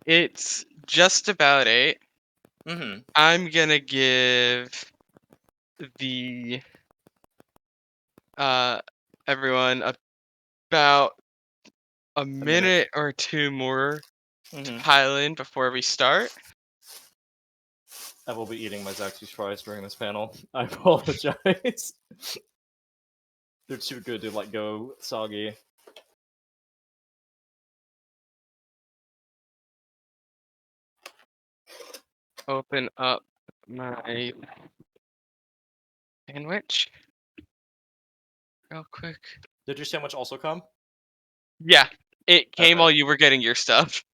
It's just about 8. Mm-hmm. I'm gonna give the everyone about a minute or 2 more to pile in before we start. I will be eating my Zaxby's fries during this panel. I apologize. They're too good to let go soggy. Open up my sandwich real quick. Did your sandwich also come? Yeah, it came Okay. while you were getting your stuff.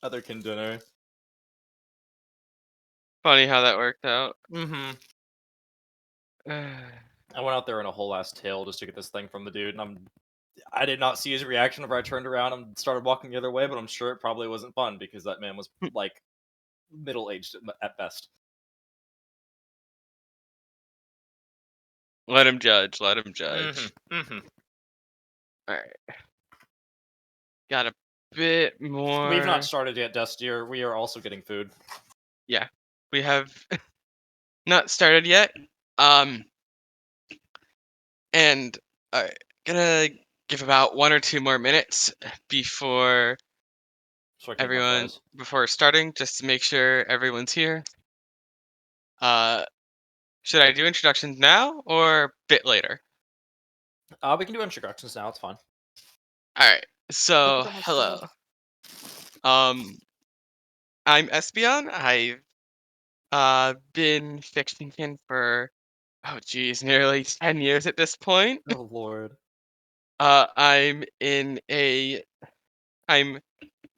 Otherkin dinner. Funny how that worked out. Mm-hmm. I went out there in a whole ass tail just to get this thing from the dude, and I did not see his reaction whenever I turned around and started walking the other way, but I'm sure it probably wasn't fun because that man was like middle-aged at best. Let him judge. Let him judge. Mm-hmm. All right. Got a bit more. We've not started yet, Dustier. We are also getting food. Yeah, we have not started yet. And gonna give about 1 or 2 more minutes before So I can eat my fries. before starting, just to make sure everyone's here. Should I do introductions now or a bit later? We can do introductions now. It's fine. All right. So hello. I'm Espeon. I've been Fictionkin for nearly 10 years at this point. Oh lord. I'm in a I'm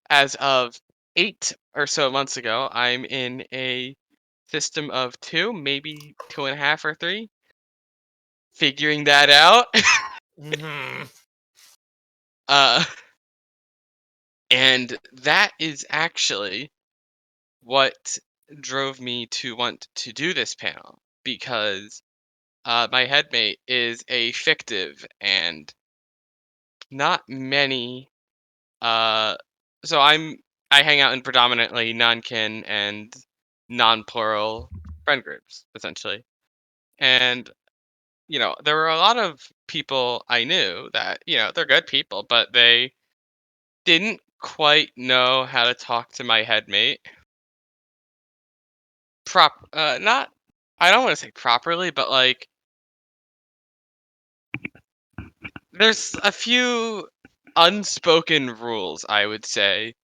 as of 8 or so months ago, I'm in a system of 2, maybe 2.5 or 3. Figuring that out. Mm-hmm. And that is actually what drove me to want to do this panel, because my headmate is a fictive, and not many. So I hang out in predominantly non-kin and non-plural friend groups, essentially. And there were a lot of people I knew that they're good people, but they didn't quite know how to talk to my headmate. Not. I don't want to say properly, but like, there's a few unspoken rules, I would say.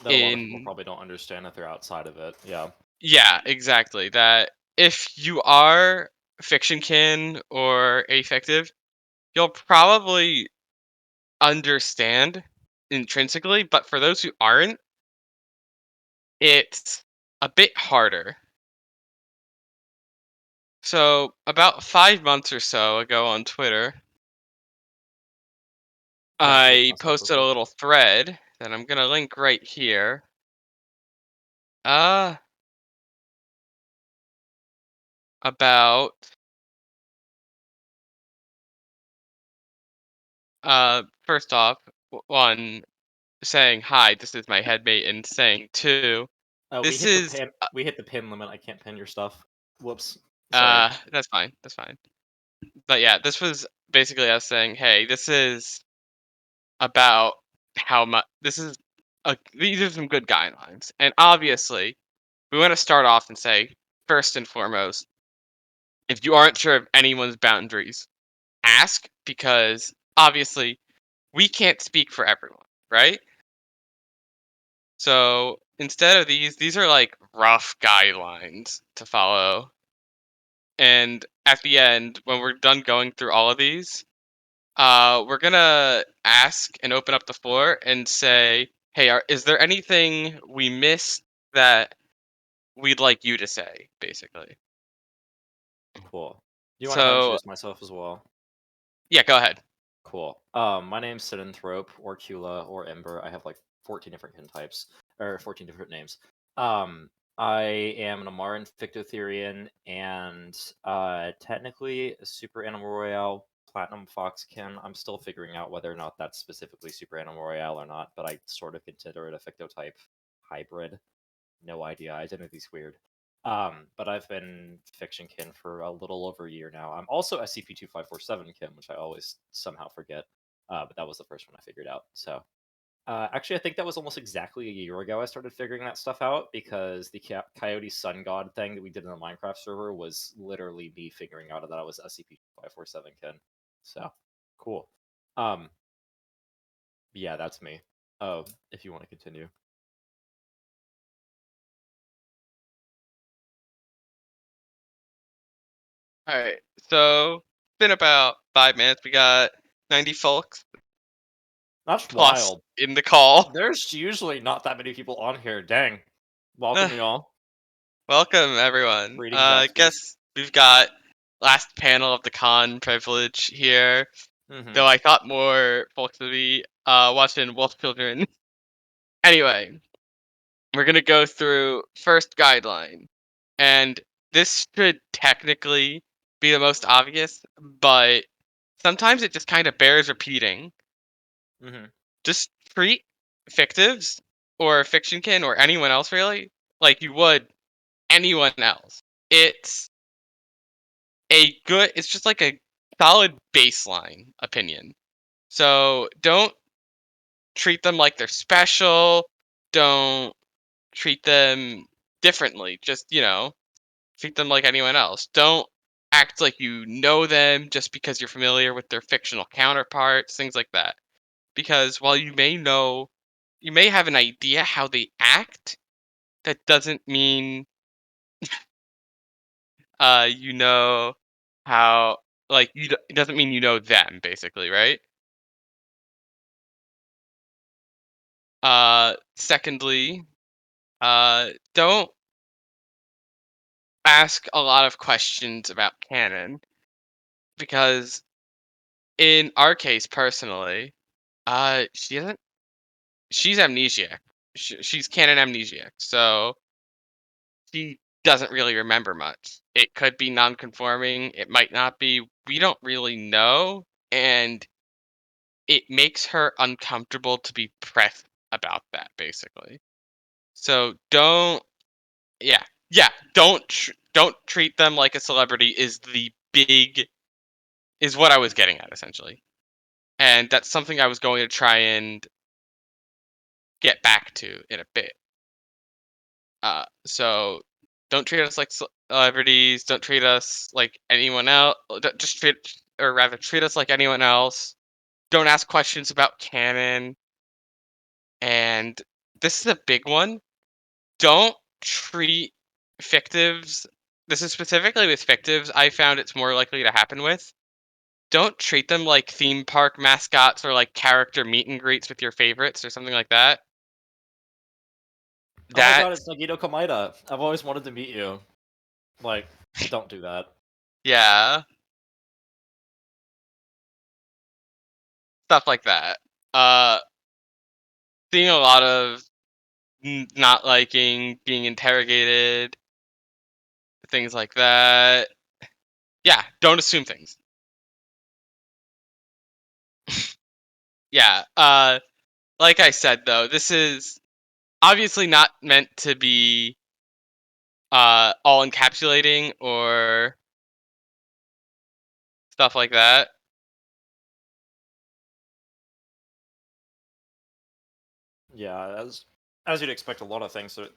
That a lot of people probably don't understand if they're outside of it. Yeah. Yeah, exactly. That if you are fictionkin or affective, you'll probably understand intrinsically, but for those who aren't, it's a bit harder. So, about 5 months or so ago on Twitter, I posted a little thread that I'm gonna link right here. About first off, one, saying hi, this is my headmate, and saying two, We this hit the is pin. We hit the pin limit. I can't pin your stuff. Whoops. Sorry. that's fine, that's fine. But yeah, this was basically us saying, hey, this is about how much these are some good guidelines. And obviously, we want to start off and say, first and foremost, if you aren't sure of anyone's boundaries, ask, because obviously we can't speak for everyone, right? So instead of these are like rough guidelines to follow. And at the end, when we're done going through all of these, we're gonna ask and open up the floor and say, "Hey, is there anything we missed that we'd like you to say?" Basically. Cool. Do you want to So introduce myself as well? yeah, go ahead. Cool. My name's Synanthrope, or Kula, or Ember. I have like 14 different kin types, or 14 different names. I am an Amaran Fictotherian and technically a Super Animal Royale Platinum Foxkin. I'm still figuring out whether or not that's specifically Super Animal Royale or not, but I sort of consider it a Fictotype hybrid. No idea. Identity's weird. But I've been Fictionkin for a little over a year now. I'm also SCP-2547 Kin, which I always somehow forget. But that was the first one I figured out. So actually, I think that was almost exactly a year ago I started figuring that stuff out because the Coyote Sun God thing that we did in the Minecraft server was literally me figuring out that I was SCP-547 Ken. So, cool. Um, yeah, that's me. Oh, if you want to continue. All right. So it's been about 5 minutes. We got 90 folks That's plus wild. in the call. There's usually not that many people on here. Dang. Uh, Welcome, y'all. welcome everyone. Greetings, I X's. guess we've got last panel of the con privilege here. Mm-hmm. Though I thought more folks would be watching Wolf Children. Anyway, we're gonna go through first guideline, and this should technically be the most obvious, but sometimes it just kind of bears repeating. Mm-hmm. Just treat fictives or fictionkin or anyone else really like you would anyone else. It's it's just like a solid baseline opinion. So don't treat them like they're special. Don't treat them differently. Just, treat them like anyone else. Don't act like you know them just because you're familiar with their fictional counterparts, things like that. Because while you may have an idea how they act, that doesn't mean you know how it doesn't mean you know them basically, right? Secondly, don't ask a lot of questions about canon because in our case personally, she doesn't she's amnesiac. She's canon amnesiac. So she doesn't really remember much. It could be non-conforming, it might not be. We don't really know, and it makes her uncomfortable to be pressed about that basically. So don't yeah, yeah, don't treat them like a celebrity is what I was getting at essentially. And that's something I was going to try and get back to in a bit. So don't treat us like celebrities. Don't treat us like anyone else. Just treat, or rather, treat us like anyone else. Don't ask questions about canon. And this is a big one. Don't treat fictives. This is specifically with fictives. I found it's more likely to happen with. Don't treat them like theme park mascots or like character meet and greets with your favorites or something like that. Oh my That, god, it's Nagito Komaeda. I've always wanted to meet you. Like, don't do that. yeah, stuff like that. Uh, seeing a lot of not liking being interrogated, things like that. Yeah, don't assume things. Yeah. Like I said though, this is obviously not meant to be all encapsulating or stuff like that. Yeah, as you'd expect, a lot of things that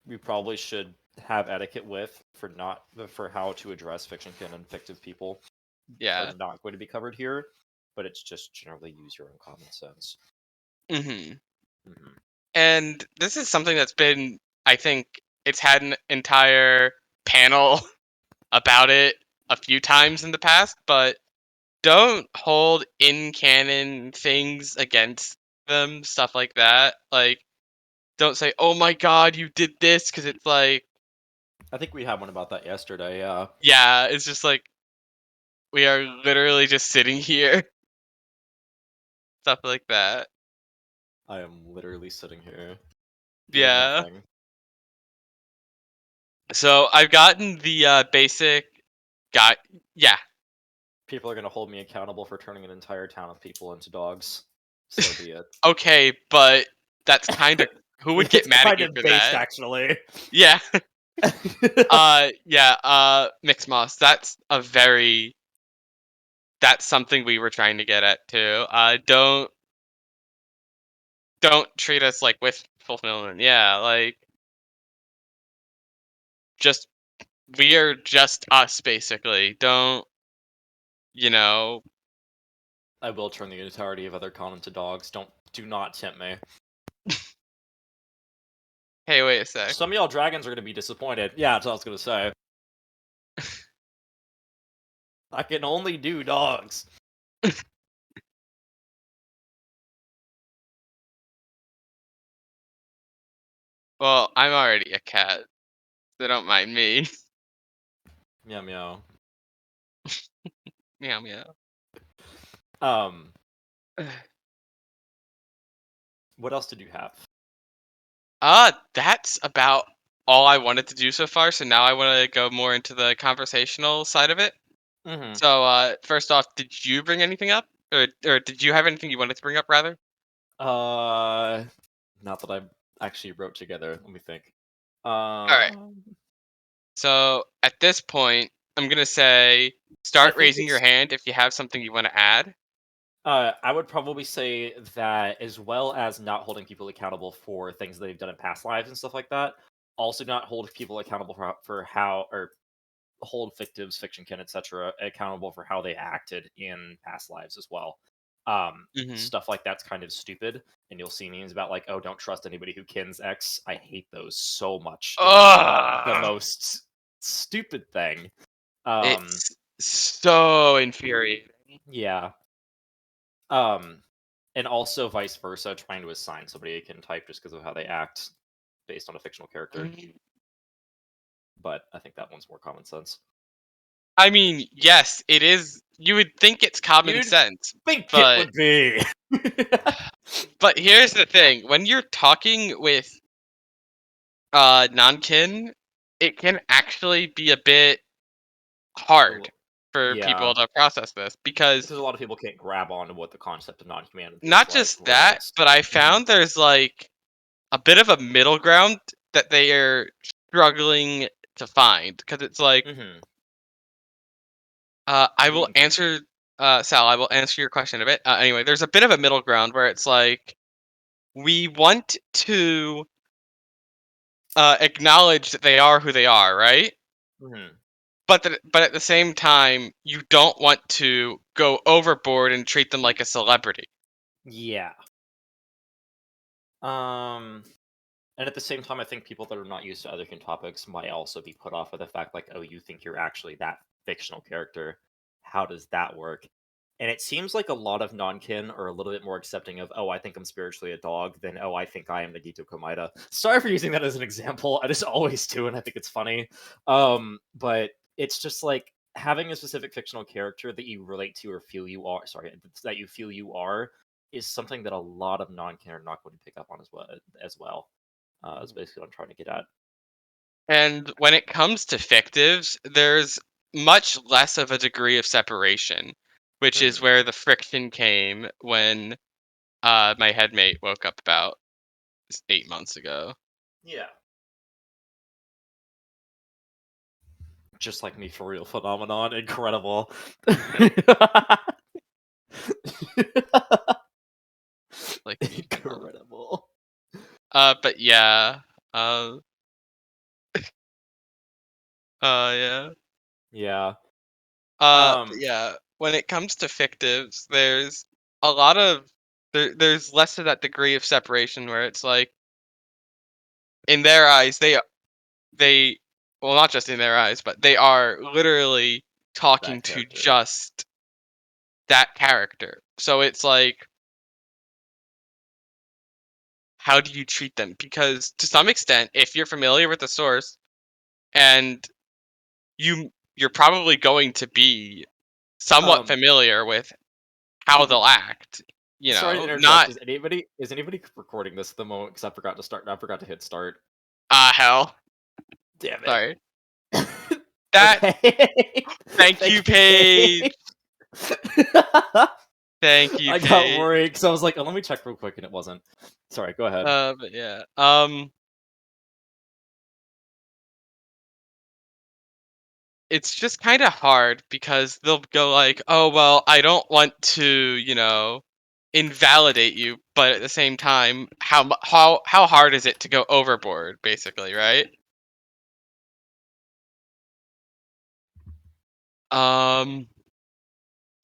we probably should have etiquette with for how to address fiction canon and fictive people are Yeah. not going to be covered here. But it's just generally use your own common sense. Mhm. Hmm. And this is something that's been, I think, it's had an entire panel about it a few times in the past, but don't hold in canon things against them, stuff like that. Like, don't say, "Oh my God, you did this," because it's like, I think we had one about that yesterday. Yeah, yeah, it's just like we are literally just sitting here, stuff like that. I am literally sitting here doing Yeah, nothing. So I've gotten the basic guy. Yeah. People are gonna hold me accountable for turning an entire town of people into dogs. So be it. Okay, but that's kind of who would get It's mad at kind you of for based, that? actually. Yeah. Yeah. Mixed moss. That's something we were trying to get at too. Don't treat us like with fulfillment. Yeah, like just we are just us basically. Don't you know? I will turn the entirety of other con into dogs. Do not tempt me. Hey, wait a sec. Some of y'all dragons are gonna be disappointed. Yeah, that's what I was gonna say. I can only do dogs. Well, I'm already a cat, so don't mind me. Meow meow. Meow meow. Um, what else did you have? That's about all I wanted to do so far. So now I want to go more into the conversational side of it. Mm-hmm. So, first off, did you bring anything up, or did you have anything you wanted to bring up, rather? Uh, not that I actually wrote together. Let me think. All right. Um, So at this point, I'm gonna say I start think raising your it's. hand if you have something you want to add. I would probably say that as well as not holding people accountable for things they've done in past lives and stuff like that, also not hold people accountable for how or hold fictives, fictionkin, etc., accountable for how they acted in past lives as well. Hmm. Stuff like that's kind of stupid, and you'll see memes about like, "Oh, don't trust anybody who kins X." I hate those so much. It's the Ugh, most stupid thing. Um, it's so infuriating. yeah. Um, and also vice versa, trying to assign somebody a kin type just because of how they act based on a fictional character. But I think that one's more common sense. I mean, yes, it is. You would think it's common You'd sense, think it but would be. here's the thing: when you're talking with non-kin, it can actually be a bit hard for people Yeah, to process this because because a lot of people can't grab on to what the concept of non-humanity is not like, just that, whereas but I Mhm. found there's like a bit of a middle ground that they are struggling to find because it's like Mhm. I What do you will mean? answer Sal, I will answer your question a bit. Anyway, there's a bit of a middle ground where it's like we want to acknowledge that they are who they are, right? Mhm. But at the same time, you don't want to go overboard and treat them like a celebrity. Yeah. Um, and at the same time, I think people that are not used to otherkin topics might also be put off by the fact, like, oh, you think you're actually that fictional character. How does that work? And it seems like a lot of non-kin are a little bit more accepting of, oh, I think I'm spiritually a dog than, oh, I think I am Nagito Komaeda. Sorry for using that as an example. I just always do, and I think it's funny. But it's just like having a specific fictional character that you relate to or feel you are, sorry, that you feel you are, is something that a lot of non-kin are not going to pick up on as well. Is basically what I'm trying to get at. And when it comes to fictives, there's much less of a degree of separation, which is Mhm. where the friction came when my headmate woke up about 8 months ago. Yeah. Just like me for real phenomenon. Incredible. Like me phenomenal. Incredible. But yeah. Uh, yeah. Yeah. But Um, yeah. When it comes to fictives, there's a lot of there's less of that degree of separation where it's like in their eyes they well, not just in their eyes, but they are literally talking that to character. just that character. So it's like, how do you treat them? Because to some extent, if you're familiar with the source and you're probably going to be somewhat Um, familiar with how they'll act, sorry to interject. not Is anybody recording this at the moment? Because I forgot to start. I forgot to hit start. hell. Damn Sorry. it. That Okay. Thank you, Thank you, Paige. Paige. Thank you, I got Paige. worried because I was like, oh, let me check real quick, and it wasn't. Sorry, go ahead. But yeah. It's just kind of hard because they'll go like, "Oh, well, I don't want to, invalidate you, but at the same time, how hard is it to go overboard, basically, right?" Um,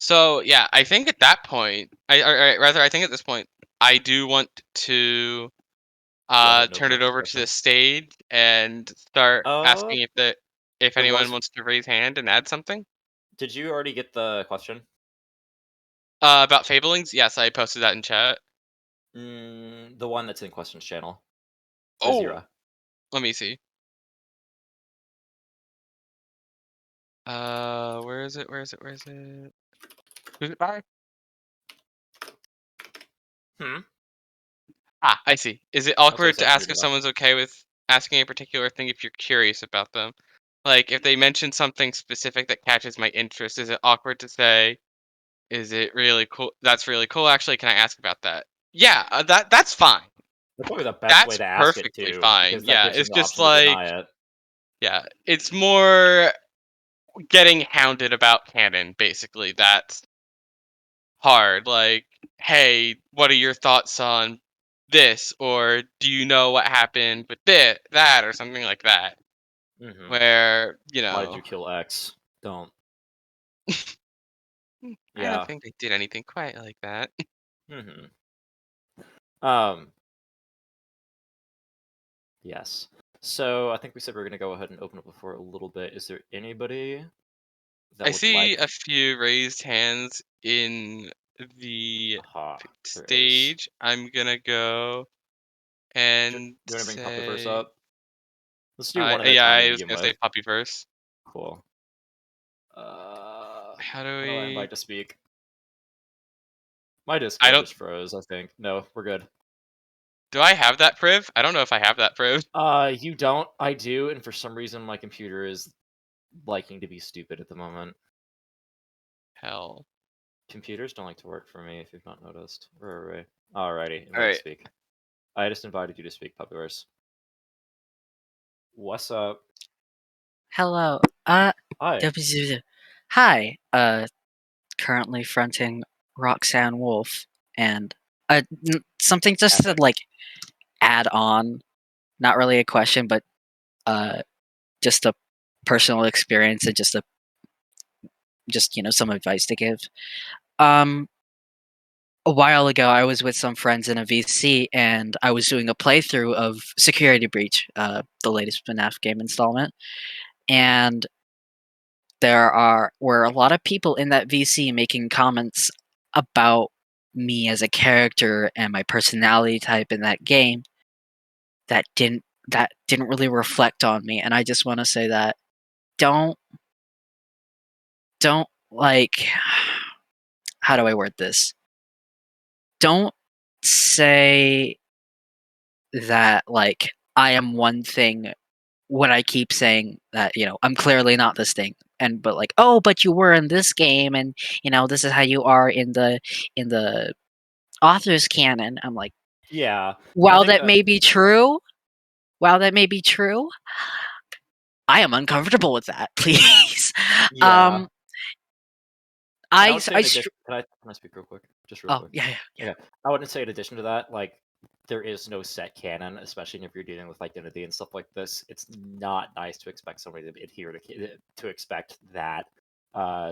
so yeah, I think at that point, or rather, I think at this point, I do want to Go ahead and turn open up it over to the discussion. stage and start Uh, asking if there anyone was. wants to raise hand and add something. Did you already get the question? About Fablings, yes, I posted that in chat. The one that's in questions channel. Oh, Azira. let me see. Where is it? Where is it? Where is it? Who's it by? Hmm. Ah, I see. Is it That's what I awkward to sent to your ask if email. someone's okay with asking a particular thing if you're curious about them? Like, if they mention something specific that catches my interest, is it awkward to say, "Is it really cool? That's really cool. Actually, can I ask about that?" Yeah, that's fine. That's probably the best way That's to ask it perfectly too, fine. because that Yeah, gives it's them the just option to like, deny it. yeah, it's more getting hounded about canon, basically. That's hard. Like, hey, what are your thoughts on this? Or do you know what happened with that, or something like that? Hmm. Where, Why did you kill X? Don't. I don't Yeah. think they did anything quite like that. Hmm. Um. Yes. So I think we said we are gonna go ahead and open up the floor a little bit. Is there anybody that I would see like? a few raised hands in the Aha, there is. stage. I'm gonna go Do and you want to bring Puppyverse say, up? Let's do one at a yeah, time to I was begin gonna say with. puppy first. Cool. How do How do I we? invite to speak? My I Discord don't. just froze, I think. No, we're good. Do I have that priv? I don't know if I have that priv. You don't. I do, and for some reason my computer is liking to be stupid at the moment. Hell. Computers don't like to work for me if you've not noticed. Where are we? Alrighty, All invite to right. speak. I just invited you to speak, Puppyverse. What's up? Hello. Hi. Hi. Currently fronting Roxanne Wolf, and something just to Epic. like add on. Not really a question, but uh, just a personal experience and just some advice to give. Um, a while ago, I was with some friends in a VC, and I was doing a playthrough of Security Breach, the latest FNAF game installment, and were a lot of people in that VC making comments about me as a character and my personality type in that game that didn't really reflect on me. And I just want to say that don't don't like how do I word this? Don't say that like I am one thing when I keep saying that, I'm clearly not this thing. And but like, oh, but you were in this game, and this is how you are in the author's canon. I'm like, Yeah, I while think that that. may be true, while that may be true, I am uncomfortable with that. Please, Yeah, um, and I I would say I in str- addition, can I speak real quick? Just real oh quick. yeah, yeah, yeah. Okay. I wouldn't say in addition to that, like there is no set canon, especially if you're dealing with identity and stuff like this. It's not nice to expect somebody to adhere to expect that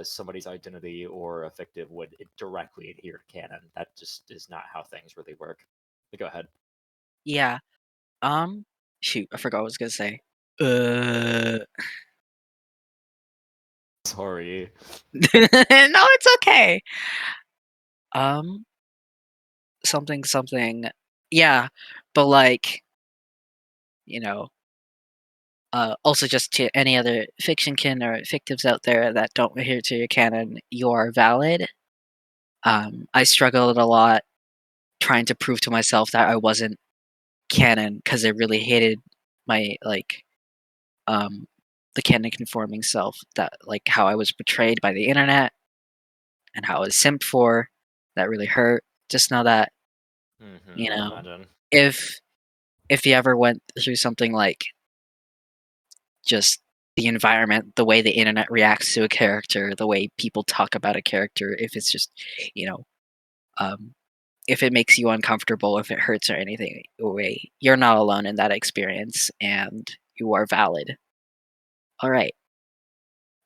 somebody's identity or a fictive would directly adhere to canon. That just is not how things really work. But go ahead. Yeah. Um, Shoot, I forgot what I was gonna say. Uh, Sorry. no, it's okay. Um, something. Yeah, but like, you know, also just to any other fictionkin or fictives out there that don't adhere to your canon, you are valid. I struggled a lot trying to prove to myself that I wasn't canon because I really hated my like the canon conforming self, that like how I was betrayed by the internet and how I was simped for. That really hurt. Just know that, you I know, imagine. if you ever went through something like just the environment, the way the internet reacts to a character, the way people talk about a character, if it's just, you know, um, if it makes you uncomfortable, if it hurts or anything, way, you're not alone in that experience, and you are valid. All right,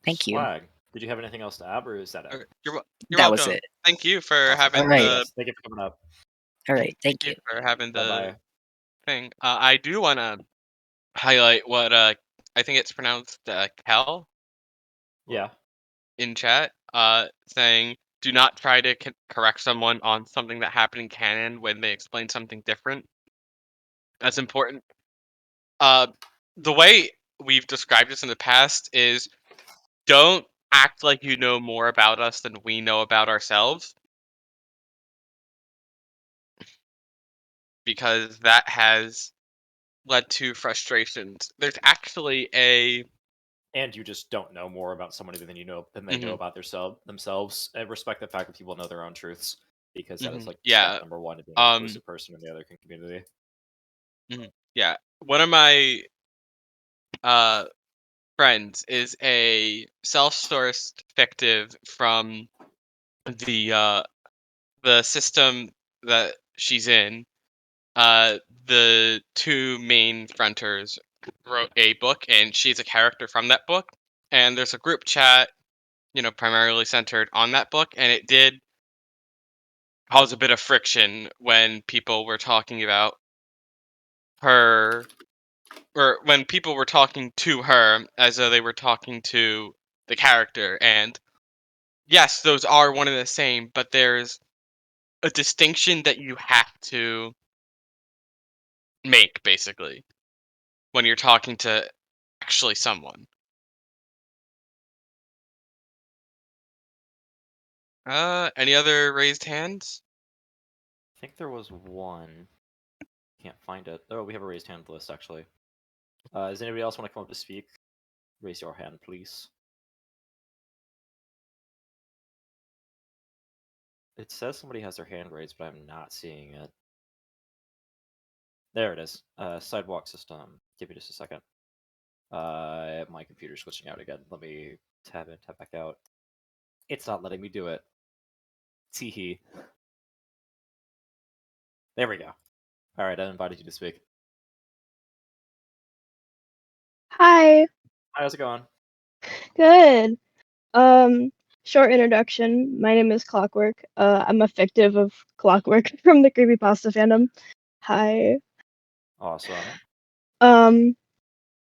thank you. Swag. Did you have anything else to add, or is that it? You're That was welcome. it. Thank you for Awesome. All having right, the Yes. Thank you for coming up. all right, thank thank you you. for having Bye the bye. thing. I do wanna highlight what, I think it's pronounced, Kel Yeah. in chat, saying, "Do not try to correct someone on something that happened in canon when they explain something different." That's important. Uh, the way we've described this in the past is don't act like you know more about us than we know about ourselves, because that has led to frustrations. There's actually a And you just don't know more about somebody than they know mhm, about themselves. And respect the fact that people know their own truths, because that is like step yeah, number one to being an um, inclusive person in the other community. yeah. One of my uh friends is a self-sourced fictive from the uh the system that she's in. Uh, the two main fronters wrote a book, and she's a character from that book. And there's a group chat, primarily centered on that book, and it did cause a bit of friction when people were talking about her, or when people were talking to her as though they were talking to the character. And yes, those are one and the same, but there's a distinction that you have to make, basically, when you're talking to actually someone. Any other raised hands? I think there was one. Can't find it. Oh, we have a raised hand list actually. Does anybody else want to come up to speak? Raise your hand, please. It says somebody has their hand raised, but I'm not seeing it. There it is. Sidewalk system. Give me just a second. My computer's switching out again. Let me tab in, tab back out. It's not letting me do it. Teehee. There we go. All right, I invited you to speak. Hi, How's it going? good. Short introduction. My name is Clockwork. I'm a fictive of Clockwork from the Creepypasta fandom. Hi. Awesome. Um,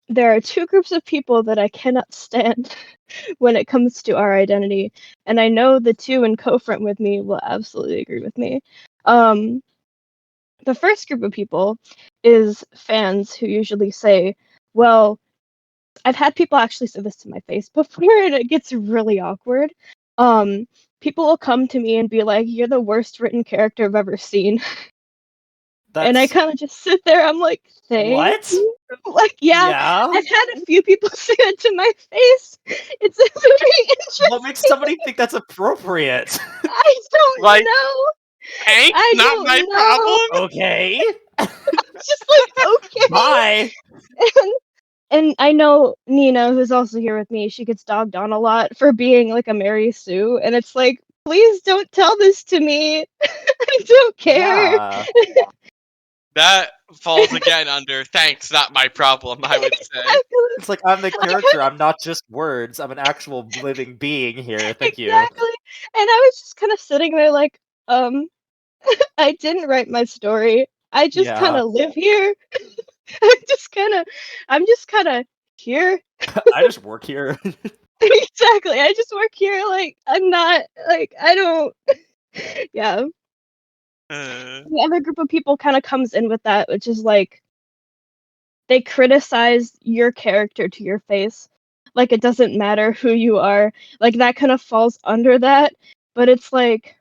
there are two groups of people that I cannot stand when it comes to our identity, and I know the two in co-front with me will absolutely agree with me. Um, the first group of people is fans who usually say, well, I've had people actually say this to my face before, and it gets really awkward. Um, People will come to me and be like, "You're the worst written character I've ever seen," and I That's kind of just sit there. I'm like, "Thank what? you." Like, yeah, Yeah. I've had a few people say that to my face. It's very What makes interesting. somebody think that's appropriate? I don't Like, know. thanks, I not my don't know. problem. Okay. Just like, okay. Bye. And I know Nina, who's also here with me, she gets dogged on a lot for being like a Mary Sue, and it's like, please don't tell this to me. I don't care. Yeah. That falls again under thanks, not my problem, I would say. Exactly. It's like I'm the I character. I'm not just words. I'm an actual living being here. Thank you. exactly. And I was just kind of sitting there like, um, I didn't write my story. I just kind Yeah. of live here. I'm just kind of here. I just work here. Exactly. I just work here. Like, I'm not, like, I don't, yeah. Uh, The other group of people kind of comes in with that, which is like they criticize your character to your face. Like it doesn't matter who you are. Like that kind of falls under that. But it's like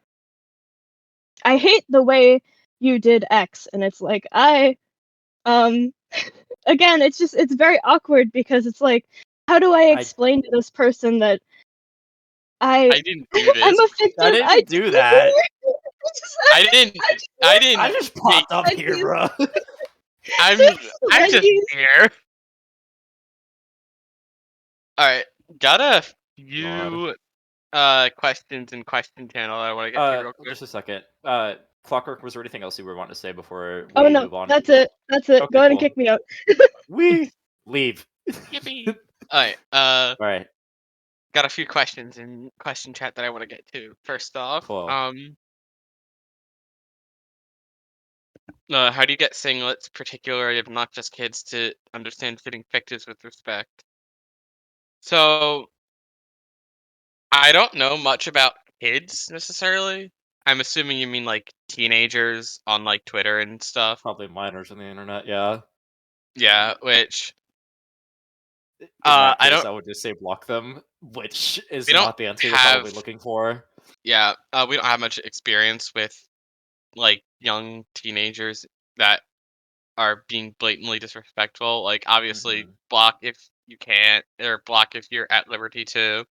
I hate the way you did X, and it's like um again, it's very awkward because it's like, how do I I explain to this person that I didn't do I'm this. a fictive didn't do identity? that. I just I didn't. I just I want I didn't just make. popped up here, Wendy's. bro. I'm. I'm just Wendy's. here. All right. Got a God. few questions in question channel that I want to get to real quick. Just a second. Clockwork, was there anything else you were wanting to say before Oh we no, move on? that's it. That's it. Go Okay, ahead and cool. kick me out. We leave. Yippee! All right. All right, Got a few questions in question chat that I want to get to. First off, cool. how do you get singlets, particularly obnoxious kids, to understand fitting fictives with respect? So I don't know much about kids necessarily. I'm assuming you mean like teenagers on like Twitter and stuff. Probably minors on the internet. Yeah. Yeah, which In that I case, don't. I would just say block them, which We is don't not the answer you're probably have. looking for. Yeah, we don't have much experience with like young teenagers that are being blatantly disrespectful. Like obviously Mm-hmm. block if you can't, or block if you're at liberty to.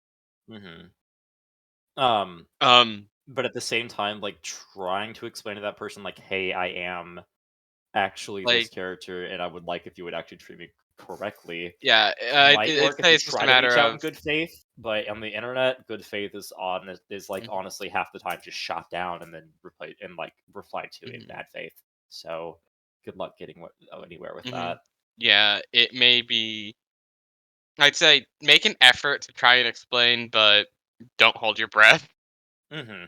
Mm-hmm. Um, Um, but at the same time, like trying to explain to that person, like, "Hey, I am actually this like character, and I would like if you would actually treat me correctly." yeah, Might I'd work if say you it's just a try to matter reach out in of. good faith, but on the internet, good faith is like Mhm, honestly half the time just shot down and then replied to in mhm, bad faith. So good luck getting anywhere with mhm. that. Yeah, it may be. I'd say make an effort to try and explain, but don't hold your breath. Mm-hmm.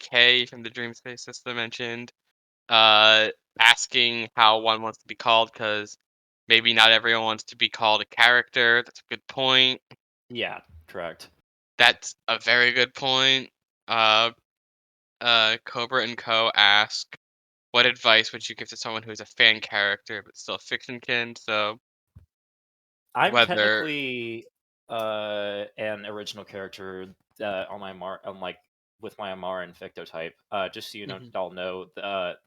Kay from the Dream Space System mentioned uh, asking how one wants to be called because maybe not everyone wants to be called a character. That's a good point. Yeah, correct. That's a very good point. Uh, Cobra and Co. ask, what advice would you give to someone who is a fan character but still a fictionkin? So I'm whether. technically an original character on my on like with my Amaran Ficto type. Just so you know, Mhm, all know,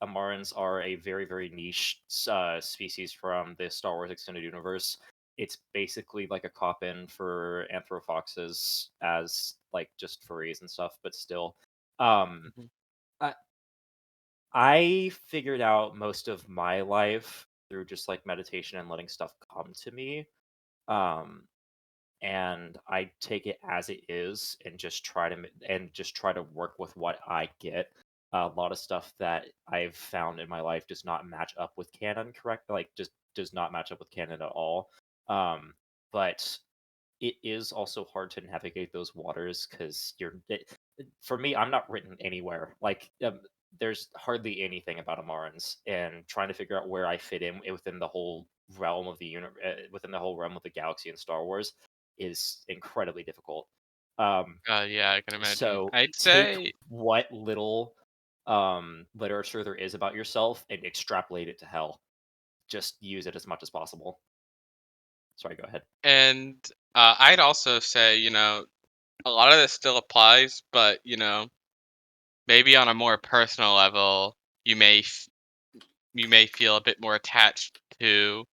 Amarans are a very very niche species from the Star Wars extended universe. It's basically like a cop in for anthrofoxes as like just furries and stuff, but still. Um, mhm, I I figured out most of my life through just like meditation and letting stuff come to me. Um, and I take it as it is and just try to work with what I get. A lot of stuff that I've found in my life does not match up with canon correct, like just does not match up with canon at all. Um, but it is also hard to navigate those waters because for me, I'm not written anywhere. Like there's hardly anything about Amarans, and trying to figure out where I fit in within the whole realm of the within the whole realm of the galaxy in Star Wars is incredibly difficult. Um, yeah, I can imagine. so I'd take say, what little literature there is about yourself and extrapolate it to hell. Just use it as much as possible. Sorry, go ahead. and I'd also say, a lot of this still applies, but maybe on a more personal level, you may you may feel a bit more attached to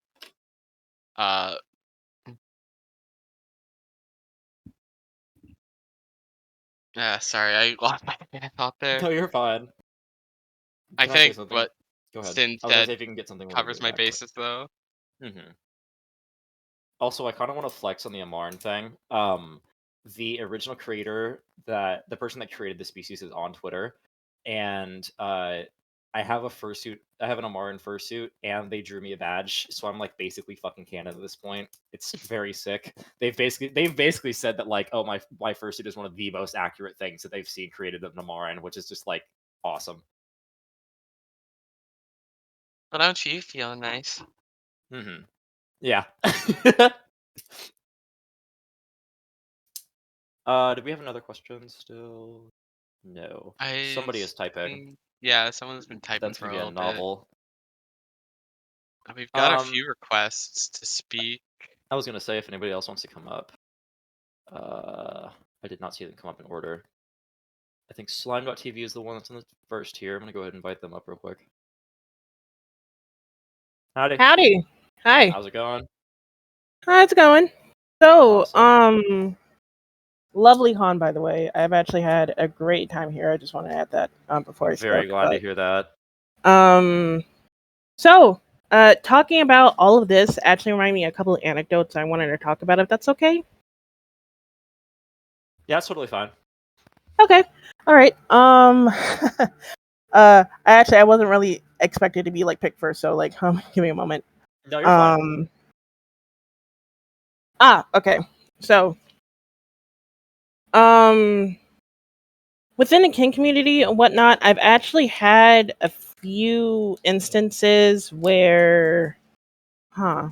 uh sorry, I lost my train of thought there. No, you're fine. I Can I say think something? what Go ahead. Sin I was gonna said say if you can get something, we'll covers revert my back to bases though. it. Also, I kind of want to flex on the Amaran thing. The original creator, that the person that created the species, is on Twitter, and I have a fursuit. I have an Amaran fursuit, and they drew me a badge, so I'm like basically fucking canon at this point. It's very sick. They've basically said that like, oh my fursuit is one of the most accurate things that they've seen created of an Amaran, which is just like awesome. Well, don't you feel nice? Yeah. Did we have another question still? No. I Somebody is typing. think, yeah, someone's been typing That's for gonna a be a little bit. novel. We've got a Um, few requests to speak. I was gonna say if anybody else wants to come up. I did not see them come up in order. I think Slime.tv is the one that's on the first here. I'm gonna go ahead and invite them up real quick. Howdy. Howdy. Hi. How's it going? How's it going? So, Awesome. lovely con, by the way. I've actually had a great time here. I just want to add that before I Very spoke. glad to hear that. So, talking about all of this actually reminded me of a couple of anecdotes I wanted to talk about, if that's okay. Yeah, it's totally fine. Okay. All right. I wasn't really expected to be like picked first, so like, give me a moment. No, you're fine. Okay. So, within the kin community and whatnot, I've actually had a few instances where, gosh,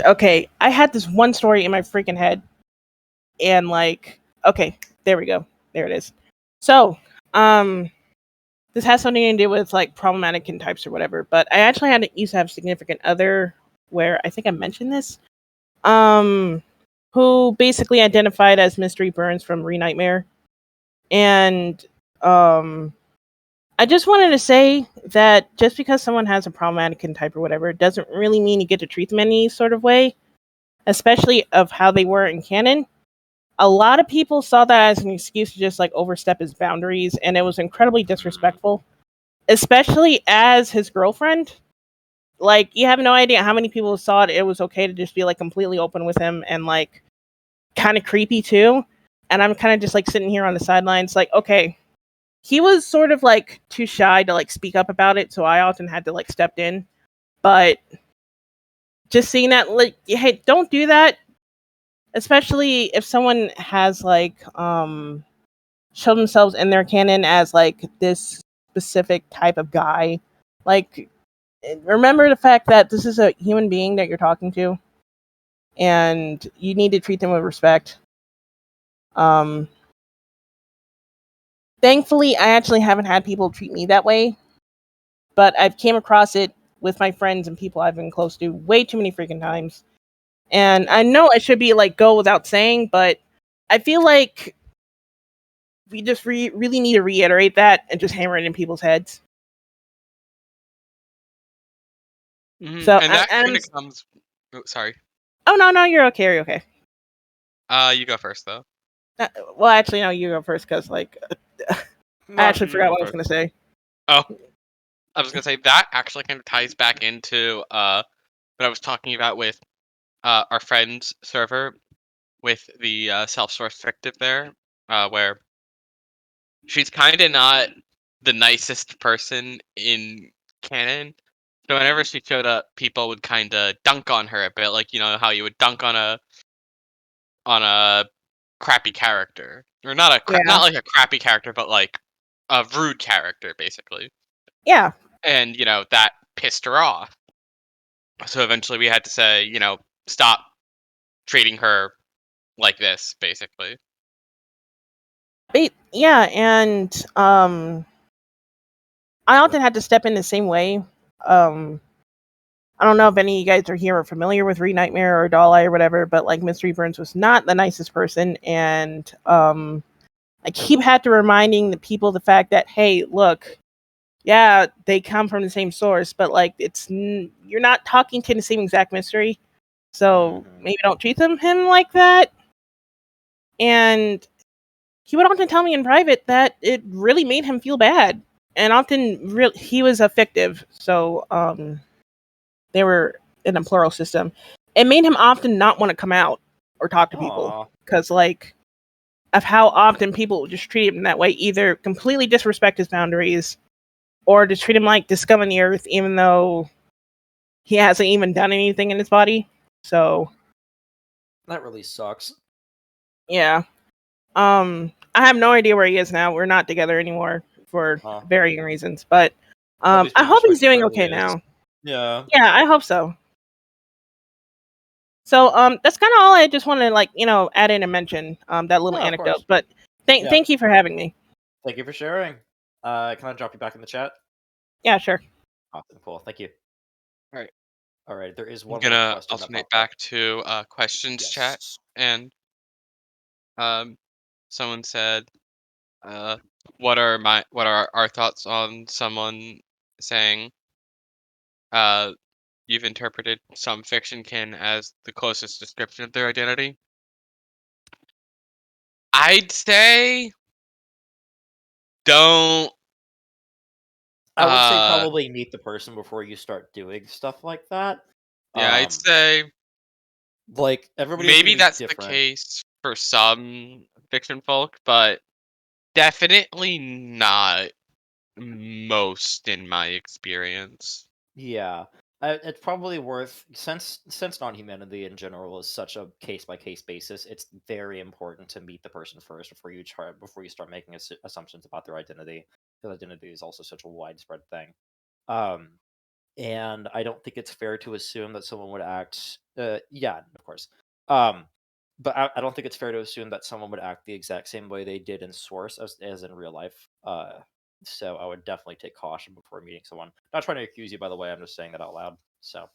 okay, I had this one story in my freaking head, and like, okay, there we go, there it is. So, this has something to do with like problematic kin types or whatever, but I actually used to have a significant other where I think I mentioned this, who basically identified as Mystery Burns from Re-Nightmare. And I just wanted to say that just because someone has a problematic kin type or whatever, it doesn't really mean you get to treat them any sort of way, especially of how they were in canon. A lot of people saw that as an excuse to just like overstep his boundaries, and it was incredibly disrespectful, especially as his girlfriend. Like, you have no idea how many people saw it was okay to just be like completely open with him and like kind of creepy too. And I'm kind of just like sitting here on the sidelines, like, okay, he was sort of like too shy to like speak up about it, so I often had to like step in. But just seeing that, like, hey, don't do that, especially if someone has like show themselves in their canon as like this specific type of guy. Like, remember the fact that this is a human being that you're talking to, and you need to treat them with respect. Thankfully, I actually haven't had people treat me that way, but I've came across it with my friends and people I've been close to way too many freaking times. And I know I should be like go without saying, but I feel like we just really need to reiterate that and just hammer it in people's heads. So, And that kind of comes. Oh, sorry. Oh no, you're okay. You're okay. You go first though. Well, actually, no, you go first because like I actually forgot what I was gonna say. Oh, I was gonna say that actually kind of ties back into what I was talking about with our friend's server with the self-source fictive there, where she's kind of not the nicest person in canon. So whenever she showed up, people would kind of dunk on her a bit, like, you know how you would dunk on a crappy character, or not not like a crappy character, but like a rude character, basically. Yeah. And that pissed her off. So eventually, we had to say, stop treating her like this, basically. Yeah, and I often had to step in the same way. I don't know if any of you guys are here or familiar with Re-Nightmare or Doll Eye or whatever, but like Mystery Burns was not the nicest person, and I keep had to reminding the people the fact that, hey, look, yeah, they come from the same source, but like you're not talking to the same exact mystery, so maybe don't treat him like that. And he would often tell me in private that it really made him feel bad, and often he was a fictive, so they were in a plural system. It made him often not want to come out or talk to people because like of how often people just treat him that way, either completely disrespect his boundaries or just treat him like the scum of the earth, even though he hasn't even done anything in his body. So that really sucks. Yeah. I have no idea where he is now. We're not together anymore for varying reasons, but I hope he's doing okay now. Yeah. Yeah, I hope so. So that's kind of all I just wanted to like, add in and mention that little anecdote. But thank you for having me. Thank you for sharing. Can I drop you back in the chat? Yeah, sure. Awesome, cool. Thank you. All right. There is I'm one gonna more question alternate back to questions chat, and someone said, what are our thoughts on someone saying, you've interpreted some fictionkin as the closest description of their identity? I'd say don't. I would say probably meet the person before you start doing stuff like that. Yeah, I'd say Like everybody's maybe gonna be that's the different. case for some fiction folk, but definitely not most in my experience. Yeah, it's probably worth since non-humanity in general is such a case-by-case basis. It's very important to meet the person first before you start making assumptions about their identity. Because identity is also such a widespread thing. And I don't think it's fair to assume that someone would act. Yeah, of course. But I don't think it's fair to assume that someone would act the exact same way they did in Source as in real life. So I would definitely take caution before meeting someone. Not trying to accuse you, by the way. I'm just saying that out loud. So,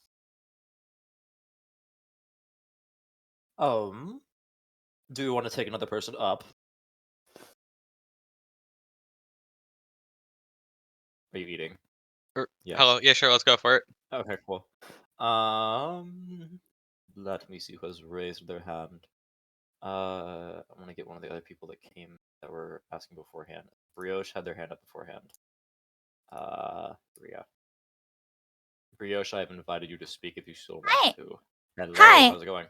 do we want to take another person up? Are you eating? Yes. Hello, yeah, sure, let's go for it. Okay, cool. Let me see who has raised their hand. I'm gonna get one of the other people that came that were asking beforehand. Brioche had their hand up beforehand. Bria. Brioche, I've invited you to speak if you still want to. Hello, Hi. how's it going?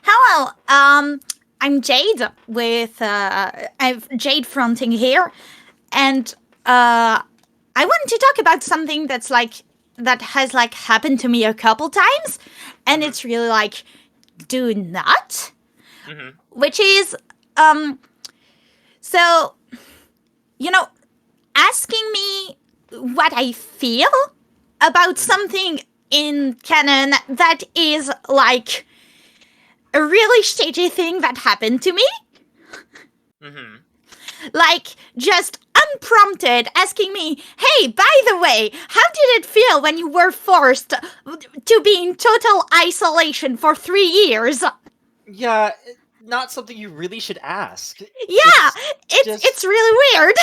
Hello. I'm Jade with I've Jade fronting here, and I wanted to talk about something that has happened to me a couple times, and it's really do not, which is so asking me what I feel about something in canon that is a really shitty thing that happened to me. Just unprompted asking me, hey, by the way, how did it feel when you were forced to be in total isolation for 3 years? Yeah, not something you really should ask. Yeah, it's really weird.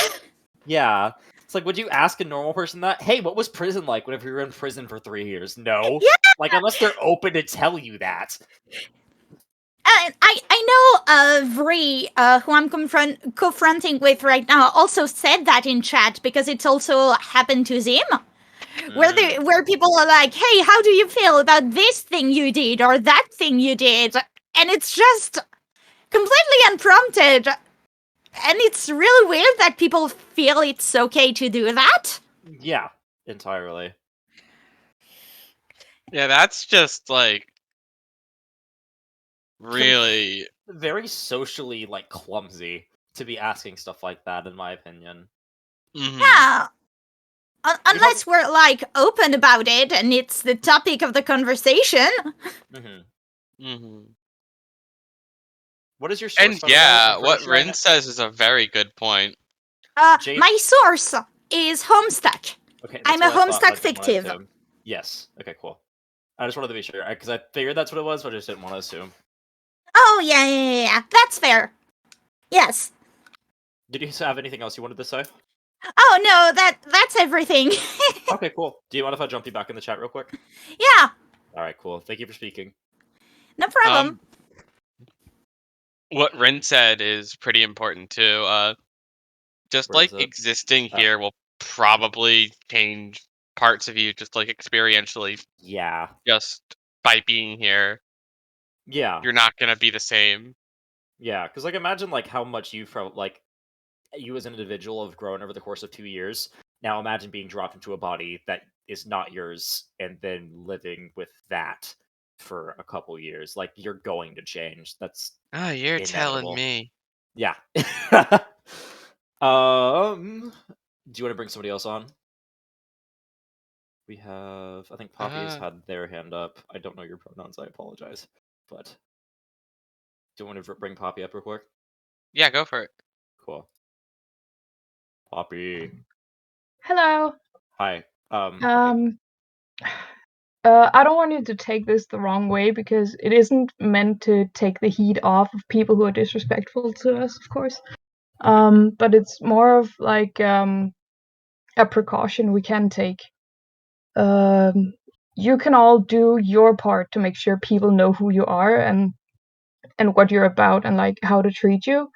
Yeah. It's like, would you ask a normal person that? Hey, what was prison like whenever you were in prison for 3 years? No. Yeah. Unless they're open to tell you that. I know Vri, who I'm confronting with right now, also said that in chat because it's also happened to Zim. Where people are like, hey, how do you feel about this thing you did or that thing you did? And it's just completely unprompted. And it's really weird that people feel it's okay to do that. Yeah, entirely. Yeah, that's just really very socially clumsy to be asking stuff like that, in my opinion. Yeah. Unless we're open about it and it's the topic of the conversation. What is your source? And yeah, what Rin says is a very good point. My source is Homestuck. Okay, I'm a Homestuck fictive. Yes. Okay, cool. I just wanted to be sure because I figured that's what it was, but I just didn't want to assume. Oh yeah. That's fair. Yes. Did you have anything else you wanted to say? Oh no, that's everything. Okay, cool. Do you mind if I jump you back in the chat real quick? Yeah. All right, cool. Thank you for speaking. No problem. What Rin said is pretty important too. Just existing here will probably change parts of you, just experientially. Yeah. Just by being here. Yeah. You're not gonna be the same. Yeah, because imagine how much you felt you as an individual have grown over the course of 2 years. Now imagine being dropped into a body that is not yours and then living with that for a couple years. You're going to change. That's you're inevitable. telling me. Yeah. Do you want to bring somebody else on? We have, I think Poppy's had their hand up. I don't know your pronouns, I apologize. But do you want to bring Poppy up real quick? Yeah, go for it. Cool. Poppy. Hello. Hi. I don't want you to take this the wrong way because it isn't meant to take the heat off of people who are disrespectful to us, of course. But it's more of like a precaution we can take. You can all do your part to make sure people know who you are and what you're about and like how to treat you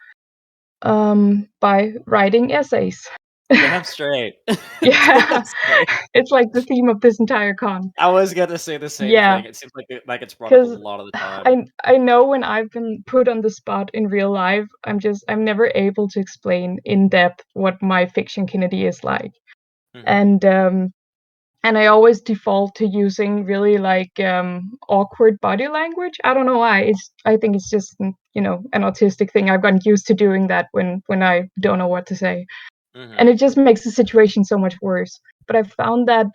by writing essays. Damn straight. Yeah, Damn straight. it's like the theme of this entire con. I was gonna say the same Yeah, thing. It seems like that gets brought up a because lot of the time. I know when I've been put on the spot in real life, I'm never able to explain in depth what my Fictionkinity is like, Mhm. and I always default to using really like awkward body language. I don't know why. I think it's just an autistic thing. I've gotten used to doing that when I don't know what to say, and it just makes the situation so much worse. But I've found that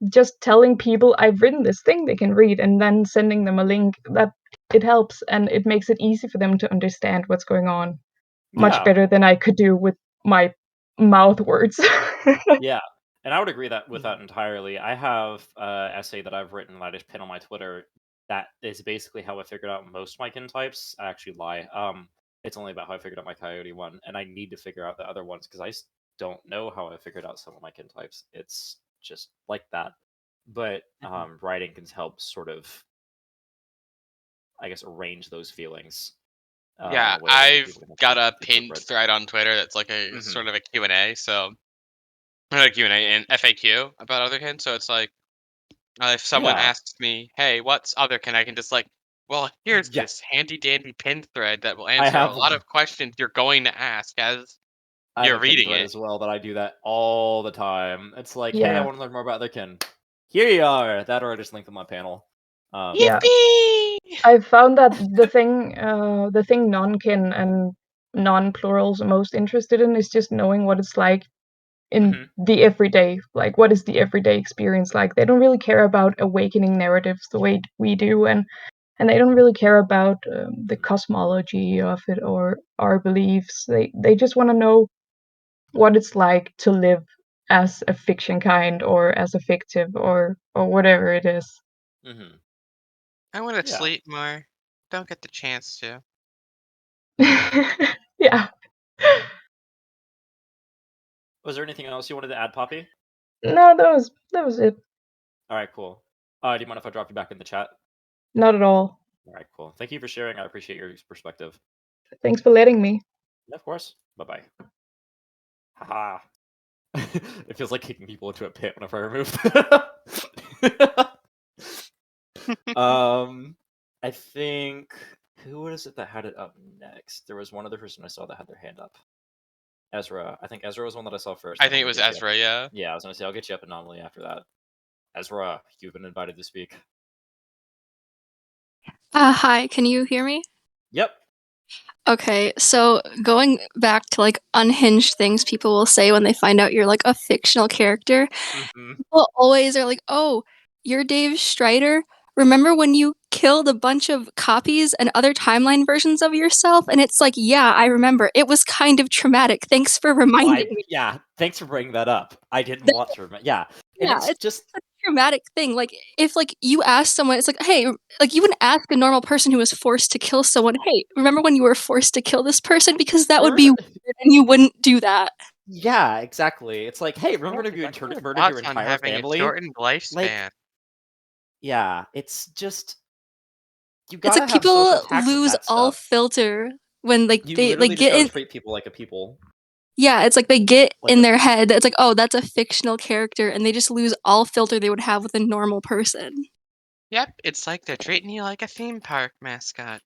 just telling people I've written this thing they can read and then sending them a link, that it helps and it makes it easy for them to understand what's going on much Yeah. better than I could do with my mouth words. Yeah, and I would agree that with that entirely. I have an essay that I've written that I just pin on my Twitter. That is basically how I figured out most of my kin types. I actually lie. It's only about how I figured out my coyote one, and I need to figure out the other ones because don't know how I figured out some of my kin types. It's just like that. But writing can help sort of, I guess, arrange those feelings in Yeah, a way that more I've people can got actually a pinned interpret. thread on Twitter that's like a Hmm. sort of a Q&A, so not a Q&A, an FAQ about otherkin. So it's like if someone Yeah, asks me, "Hey, what's otherkin?" I can just like, well, here's yeah. this handy dandy pinned thread that will I answer a have lot of questions you're going to ask as I have you're a pin reading thread it. as well that I do that all the time. It's like, hey, I Yeah, want to learn more about otherkin. Here you are. That or I just link them on panel. yeah. Yippee! I've found that the thing non-kin and non-plurals are most interested in is just knowing what it's like in Mhm. the everyday. Like, what is the everyday experience like? They don't really care about awakening narratives the way we do, and they don't really care about the cosmology of it or our beliefs. They just want to know what it's like to live as a fiction kind or as a fictive or whatever it is. Mhm. I want to Yeah. sleep more. Don't get the chance to. Yeah. Was there anything else you wanted to add, Poppy? No, that was it. All right, cool. Do you mind if I drop you back in the chat? Not at all. All right, cool. Thank you for sharing. I appreciate your perspective. Thanks for letting me. Yeah, of course. Bye bye. Haha. It feels like kicking people into a pit whenever I remove I think who was it that had it up next? There was one other person I saw that had their hand up. Ezra. I think Ezra was one that I saw first. I Then I'm think it gonna was get you up. Ezra, yeah. Yeah, I was gonna say I'll get you up anomaly after that. Ezra, you've been invited to speak. Hi, can you hear me? Yep. Okay, so going back to like unhinged things people will say when they find out you're like a fictional character, Mm-hmm. people always are like, "Oh, you're Dave Strider? Remember when you killed a bunch of copies and other timeline versions of yourself?" And it's like, "Yeah, I remember. It was kind of traumatic. Thanks for reminding me." Yeah, thanks for bringing that up. I didn't want to remember. Yeah, and Yeah, it's it's just a traumatic thing. Like if like you ask someone, it's like, hey, like you wouldn't ask a normal person who was forced to kill someone, hey, remember when you were forced to kill this person? Because that would be remember. weird and you wouldn't do that. Yeah, exactly. It's like, hey, remember What if you are your murdered your thoughts on entire having a family? shortened Like, lifespan? yeah, it's just you It's gotta like have social people tact with lose that all stuff. filter when like You they literally like just get gotta in. treat people like a people. Yeah, it's like they get Like in a their head. It's like, oh, that's a fictional character, and they just lose all filter they would have with a normal person. Yep, it's like they're treating you like a theme park mascot.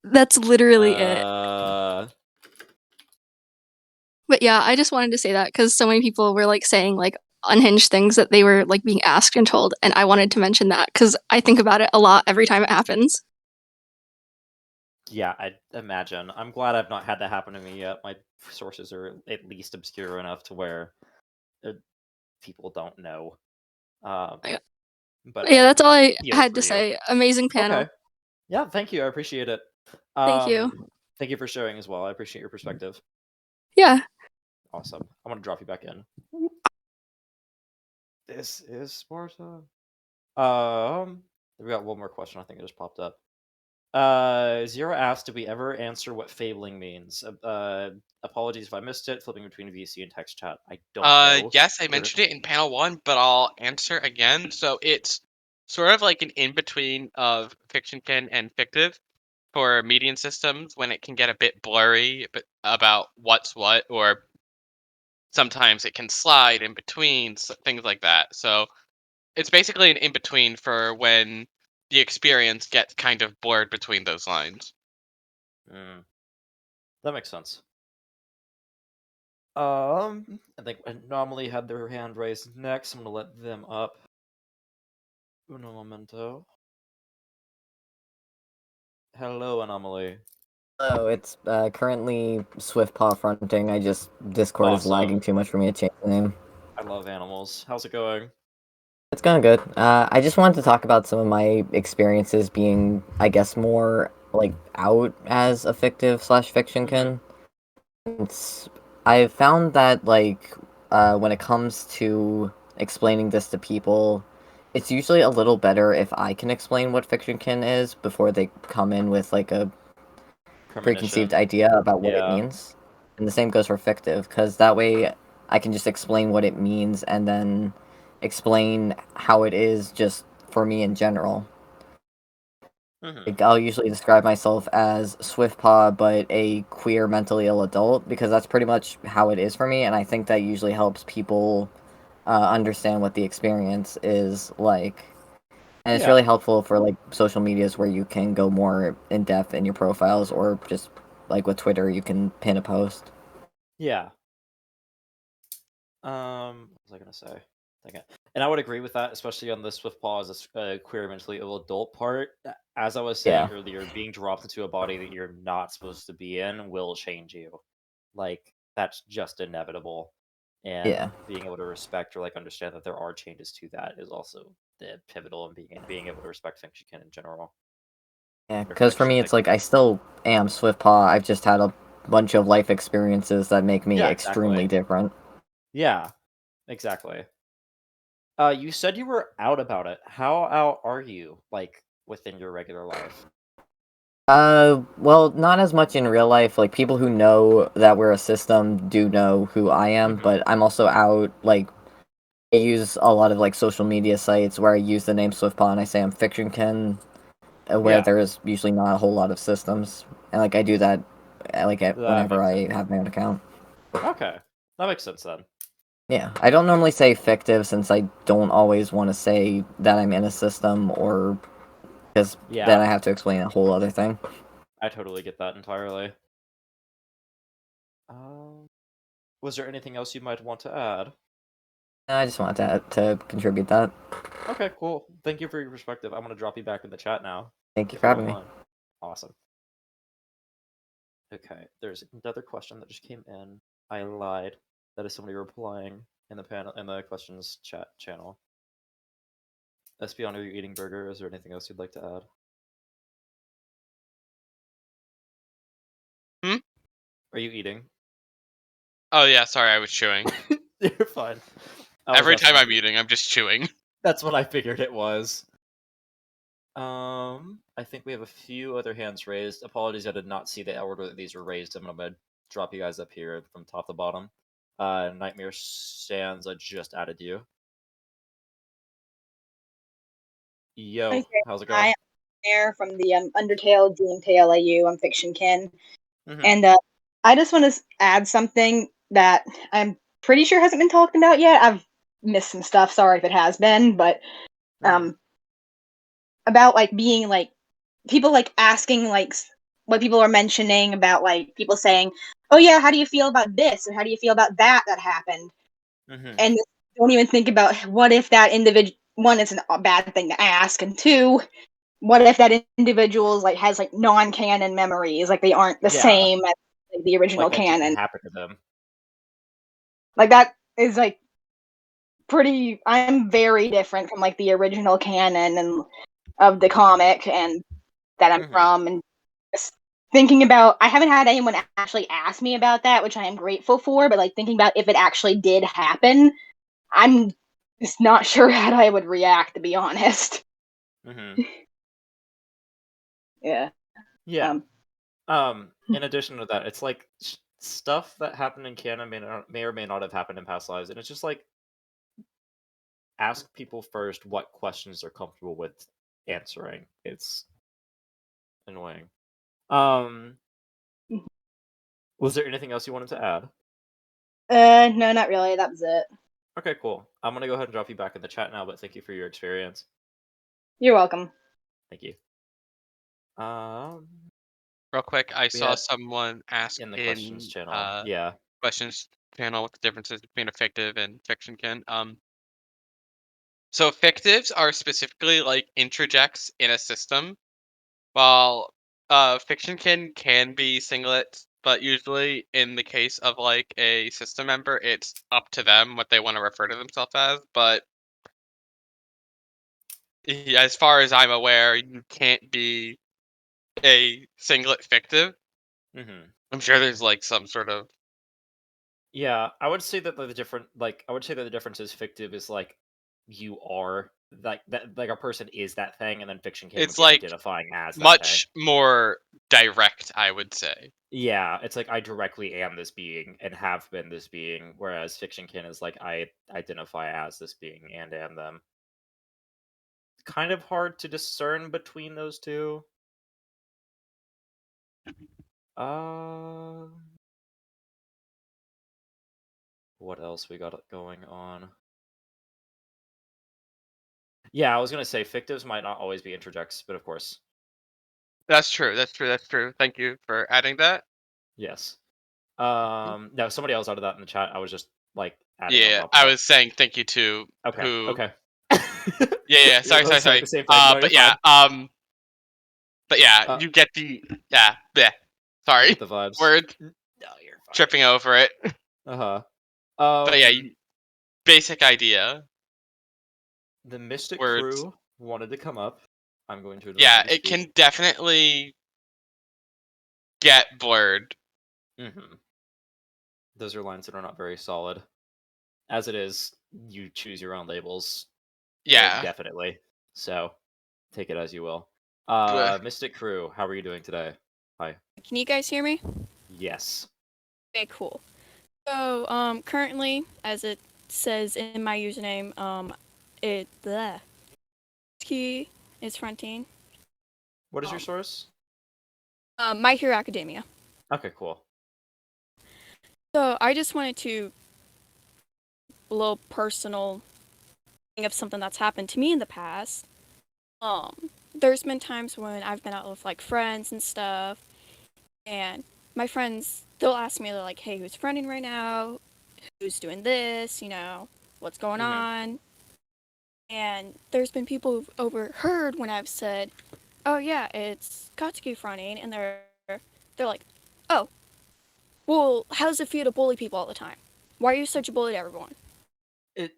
That's literally it. uh But yeah, I just wanted to say that because so many people were like saying like unhinged things that they were like being asked and told, and I wanted to mention that because I think about it a lot every time it happens. yeah, I imagine. I'm glad I've not had that happen to me yet. My sources are at least obscure enough to where uh, people don't know. Um, Yeah, but yeah, I that's all I feel had for to you. say. Amazing Okay. panel. Yeah, thank you. I appreciate it. Thank you. Thank you for sharing as well. I appreciate your perspective. Yeah. Awesome. I'm gonna drop you back in. This is Sparta. We got one more question. I think it just popped up. Zero asked, did we ever answer what fabling means? Apologies if I missed it. Flipping between VC and text chat. I don't know. Yes, I mentioned it in panel 1, but I'll answer again. So it's sort of like an in-between of Fictionkin and Fictive for median systems when it can get a bit blurry about what's what, or sometimes it can slide in between, things like that. So it's basically an in-between for when the experience gets kind of blurred between those lines. That makes sense. I think Anomaly had their hand raised next. I'm gonna let them up. Uno momento. Hello, Anomaly. Hello, it's currently Swiftpaw fronting. Discord is lagging too much for me to change the name. I love animals. How's it going? It's going good. I just wanted to talk about some of my experiences being, I guess, more like out as a fictive/fictionkin. I've found that when it comes to explaining this to people, it's usually a little better if I can explain what fictionkin is before they come in with like a preconceived idea about what it means. And the same goes for fictive, because that way I can just explain what it means and then explain how it is just for me in general. Like, I'll usually describe myself as Swiftpaw, but a queer mentally ill adult, because that's pretty much how it is for me, and I think that usually helps people understand what the experience is like. And it's really helpful for like social medias where you can go more in depth in your profiles, or just like with Twitter, you can pin a post. Yeah. What was I gonna say? And I would agree with that, especially on the Swiftpaw as a queer mentally ill adult part. As I was saying earlier, being dropped into a body that you're not supposed to be in will change you. Like, that's just inevitable. And being able to respect or like understand that there are changes to that is also pivotal in being able to respect Fictionkin in general. Yeah, because for me, it's like I still am Swiftpaw. I've just had a bunch of life experiences that make me extremely different. Yeah, exactly. You said you were out about it. How out are you, like, within your regular life? Well, not as much in real life. Like, people who know that we're a system do know who I am, but I'm also out, like, I use a lot of, like, social media sites where I use the name Swiftpaw and I say I'm Fictionkin, where there is usually not a whole lot of systems. And, like, I do that, whenever I have my own account. Okay, that makes sense then. Yeah, I don't normally say fictive since I don't always want to say that I'm in a system, or because then I have to explain a whole other thing. I totally get that entirely. Was there anything else you might want to add? I just wanted to contribute that. Okay, cool. Thank you for your perspective. I'm going to drop you back in the chat now. Thank you for having me. Awesome. Okay, there's another question that just came in. I lied. That is somebody replying in the panel in the questions chat channel. Espeon, are you eating burger? Is there anything else you'd like to add? Are you eating? Oh yeah, sorry, I was chewing. You're fine. Every time I'm eating, I'm just chewing. That's what I figured it was. I think we have a few other hands raised. Apologies, I did not see the order that these were raised. I'm gonna drop you guys up here from top to bottom. Nightmare Sands, I just added you. Yo, how's it going? Hi, I'm there from the Undertale Dreamtale AU. I'm Fictionkin. And I just want to add something that I'm pretty sure hasn't been talked about yet. I've missed some stuff. Sorry if it has been, but about like being like people like asking like what people are mentioning about like people saying, "Oh yeah, how do you feel about this?" or "How do you feel about that happened?" And don't even think about what if that individual. One, it's a bad thing to ask, and two, what if that individual like has like non-canon memories, like they aren't the same as like, the original canon. Happened to them. Like that is like pretty. I'm very different from like the original canon and of the comic and that I'm from, and just thinking about. I haven't had anyone actually ask me about that, which I am grateful for. But like thinking about if it actually did happen, I'm just not sure how I would react, to be honest. Yeah. Yeah. Um, In addition to that, it's like stuff that happened in canon may or may not have happened in past lives, and it's just like ask people first what questions they're comfortable with answering. It's annoying. Um, was there anything else you wanted to add? no, not really. That was it. Okay, cool. I'm gonna go ahead and drop you back in the chat now, but thank you for your experience. You're welcome. Thank you. Real quick, I We saw had someone ask in the in questions channel. Yeah. questions panel what the differences between a fictive and fictionkin. So fictives are specifically like interjects in a system, while fictionkin can be singlets, but usually in the case of like a system member, it's up to them what they want to refer to themselves as. But as far as I'm aware, you can't be a singlet fictive. Mm-hmm. I'm sure there's like some sort of Yeah, I would say that I would say that the difference is fictive is like you are like a person is that thing, and then fiction can would it's be like identifying as that thing. much more direct, I would say. Yeah, it's like I directly am this being and have been this being, whereas fiction can is like I identify as this being and am them. Kind of hard to discern between those two. What else we got going on? Yeah, I was gonna say fictives might not always be interjects, but of course, That's true. That's true. That's true. Thank you for adding that. yes. No, somebody else added that in the chat. I was just like adding on Yeah, top of I that. was saying thank you to Okay, who. okay. Yeah. We were Sorry. both Sorry. saying Sorry. the same thing. No, you're But yeah. fine. But yeah, Uh, you get the yeah. you Sorry. get the vibes. Word No, you're fine. tripping over it. Uh-huh. But yeah, basic idea. The Mystic Words. Crew wanted to come up. I'm going to invite Yeah, you to it speak. can definitely get blurred. Mm-hmm. Those are lines that are not very solid. As it is, you choose your own labels. Yeah. Definitely. So, take it as you will. Blech. Mystic Crew, how are you doing today? Hi. Can you guys hear me? Yes. Okay, cool. So, currently, as it says in my username, the key is fronting. What is your source? My Hero Academia. Okay, cool. So I just wanted to a little personal thing of something that's happened to me in the past. There's been times when I've been out with like friends and stuff, and my friends they'll ask me, they're like, "Hey, who's friending right now? Who's doing this? You know, what's going on?" And there's been people who've overheard when I've said, "Oh yeah, it's Katsuki fronting," and they're like, "Oh, well, how does it feel to bully people all the time? Why are you such a bully to everyone?"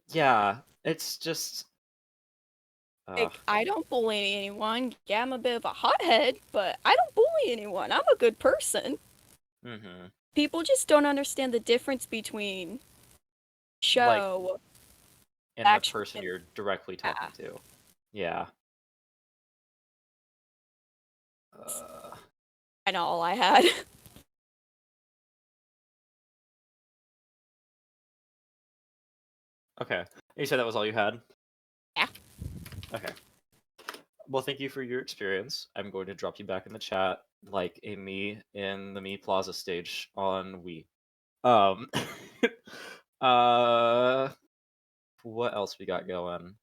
Yeah, it's just Like, I don't bully anyone. Yeah, I'm a bit of a hothead, but I don't bully anyone. I'm a good person. Mm-hmm. People just don't understand the difference between show and the person you're directly talking to. Yeah. I know all I had. Okay. You said that was all you had? Yeah. Okay. Well, thank you for your experience. I'm going to drop you back in the chat like a me in the Me Plaza stage on Wii. Uh what else we got going?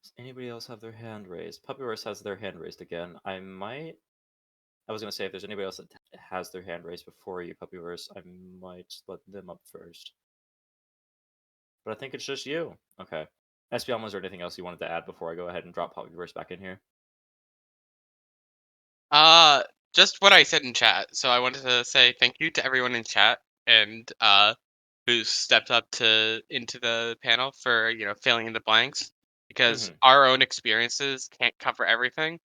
Does anybody else have their hand raised? Puppyverse has their hand raised again. I was gonna say if there's anybody else that has their hand raised before you, Puppyverse, I might let them up first. But I think it's just you. Okay. Espeon, was there anything else you wanted to add before I go ahead and drop Puppyverse back in here? Just what I said in chat. So I wanted to say thank you to everyone in chat and who stepped up into the panel for filling in the blanks because our own experiences can't cover everything.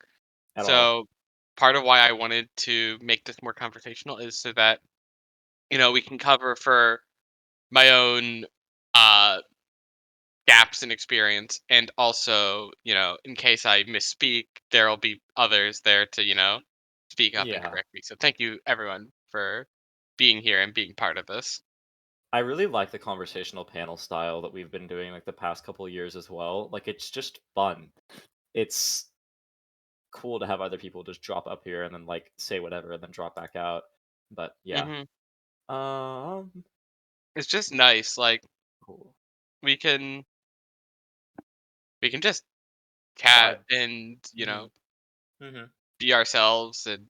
At So part of why I wanted to make this more conversational is so that we can cover for my own gaps gaps in experience, and also, in case I misspeak, there'll be others there to, speak up and Yeah. correct me. So thank you everyone for being here and being part of this. I really like the conversational panel style that we've been doing like the past couple of years as well. Like it's just fun. It's cool to have other people just drop up here and then like say whatever and then drop back out. But yeah. Um It's just nice. Like cool. we can just chat Vibe. and, Mm-hmm. be ourselves and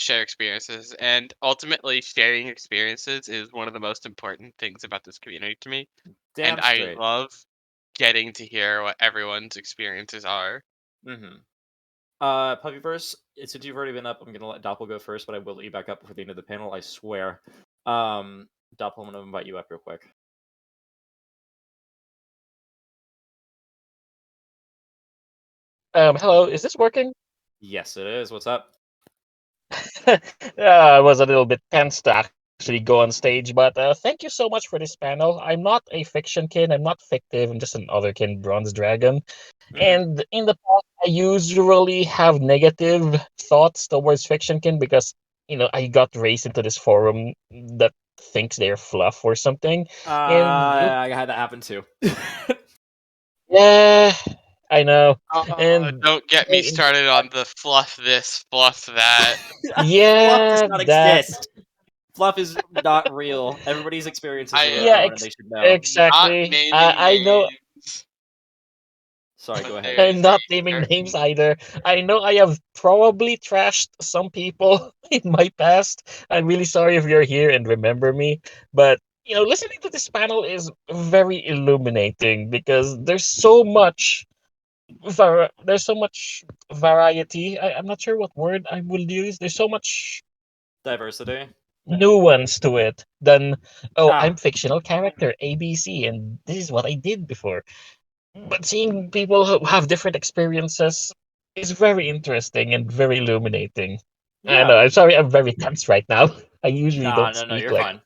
share experiences. And ultimately, sharing experiences is one of the most important things about this community to me. And Damn I straight. love getting to hear what everyone's experiences are. Mm-hmm. Puppyverse, since you've already been up, I'm gonna let Doppel go first, but I will let you back up before the end of the panel, I swear. Doppel, I'm gonna invite you up real quick. Hello, is this working? Yes, it is. What's up? I was a little bit tense to actually go on stage, but thank you so much for this panel. I'm not a Fictionkin, I'm not fictive, I'm just an otherkin bronze dragon. And in the past, I usually have negative thoughts towards Fictionkin because, I got raised into this forum that thinks they're fluff or something. And I had that happen too. yeah, I know. And Don't get me started on the fluff this, fluff that. Fluff does yeah, not that. exist. Fluff is not real. Everybody's experiences are their Yeah, own, and they should know. Not exactly. naming I know. names. Sorry, go ahead. I'm not naming names either. I know I have probably trashed some people in my past. I'm really sorry if you're here and remember me. But, listening to this panel is very illuminating because there's so much variety. I'm not sure what word I will use. There's so much Diversity. nuance to it than, I'm Ah, fictional character ABC and this is what I did before. But seeing people who have different experiences is very interesting and very illuminating. I know. yeah. I'm sorry. I'm very tense right now. I usually Nah, don't no, speak you're like. fine.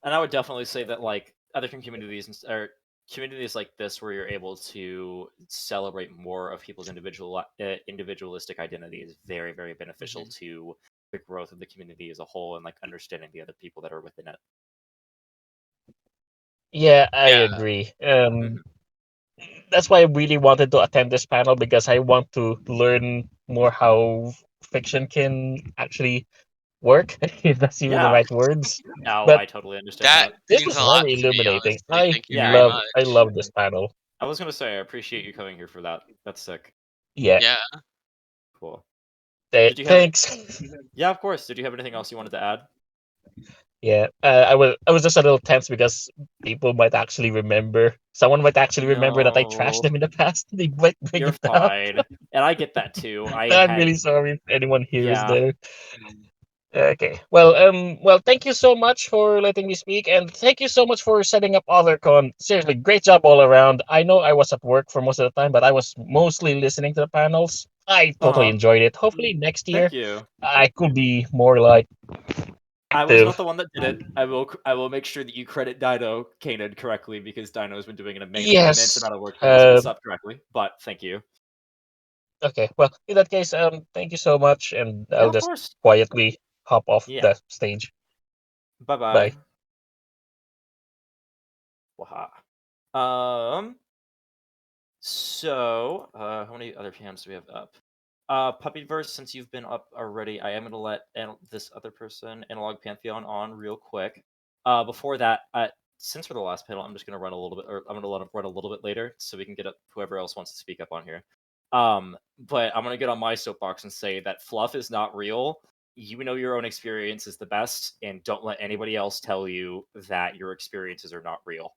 And I would definitely say that like other communities or communities like this, where you're able to celebrate more of people's individualistic identity, is very, very beneficial to the growth of the community as a whole and like understanding the other people that are within it. Yeah, I Yeah. agree. That's why I really wanted to attend this panel because I want to learn more how fiction can actually work, if that's even the Yeah. right words. Oh, But I totally understand That that. this means was a lot very to me, illuminating. honestly. Thank you very much. I love this panel. I was gonna say I appreciate you coming here for that. That's sick. Yeah. Yeah. Cool. Th- Did you have? thanks. Yeah, of course. Did you have anything else you wanted to add? Yeah, I was just a little tense because people might actually remember. Someone might actually remember that I trashed No, them in the past. They might bring you're it up. fine. And I get that too. I I'm had really sorry if anyone here is yeah. there. Okay. Well, thank you so much for letting me speak, and thank you so much for setting up OtherCon. Seriously, great job all around. I know I was at work for most of the time, but I was mostly listening to the panels. I totally Uh-huh. enjoyed it. Hopefully next Thank year you. I could be more like I was not active. the one that did it. I will make sure that you credit Dino Kanan correctly because Dino has been doing an immense Yes. amount of work getting this place Uh, up correctly. But thank you. Okay, well, in that case, thank you so much, and Yeah, I'll of just course. quietly hop off Yeah. the stage. Bye bye. Bye. Waha. Um. So, how many other hands do we have up? Puppyverse, since you've been up already, I am gonna let this other person, Analog Pantheon, on real quick. Before that, since we're the last panel, I'm just gonna run a little bit, or I'm gonna let him run a little bit later, so we can get up whoever else wants to speak up on here. But I'm gonna get on my soapbox and say that fluff is not real. You know your own experience is the best, and don't let anybody else tell you that your experiences are not real.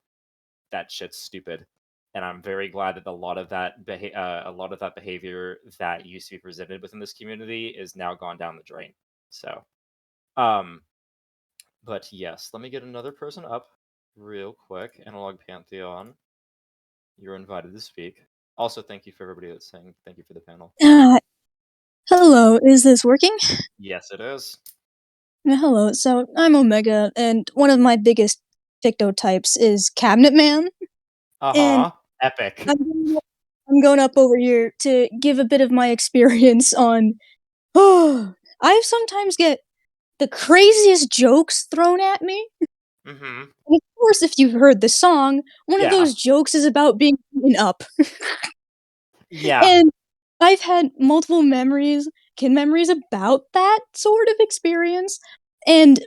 That shit's stupid. And I'm very glad that a lot of that behavior that used to be presented within this community is now gone down the drain. So, um, but yes, let me get another person up real quick. Analog Pantheon, you're invited to speak. Also, thank you for everybody that's saying thank you for the panel. Hello, is this working? Yes, it is. Hello, so I'm Omega, and one of my biggest ficto types is Cabinet Man. And Epic. I'm going up over here to give a bit of my experience on. I sometimes get the craziest jokes thrown at me. Mm-hmm. And of course, if you've heard the song, one of Yeah. those jokes is about being eaten up. Yeah. And I've had multiple kin memories about that sort of experience, and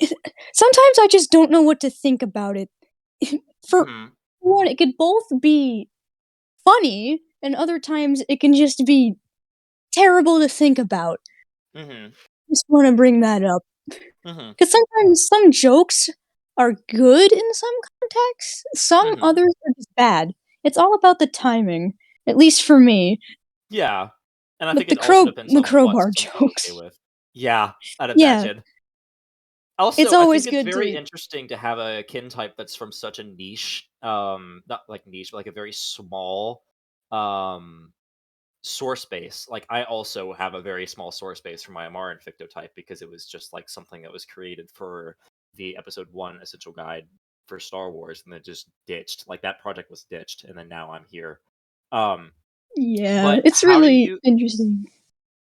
sometimes I just don't know what to think about it. For one, it could both be funny, and other times it can just be terrible to think about. Mm-hmm. Just wanna bring that up. Mm-hmm. Because sometimes some jokes are good in some contexts, some others are just bad. It's all about the timing, at least for me. Yeah. And I Like think it also depends the on what crowbar someone's okay jokes. with. Yeah, I'd Yeah. imagine. It's Also, I always think it's good very to interesting to have a kin type that's from such a niche, not like niche, but like a very small, um, source base. Like, I also have a very small source base for my Amar and Ficto type because it was just like something that was created for the Episode 1 Essential Guide for Star Wars, and then just ditched. Like, that project was ditched, and then now I'm here. Yeah, But it's really interesting.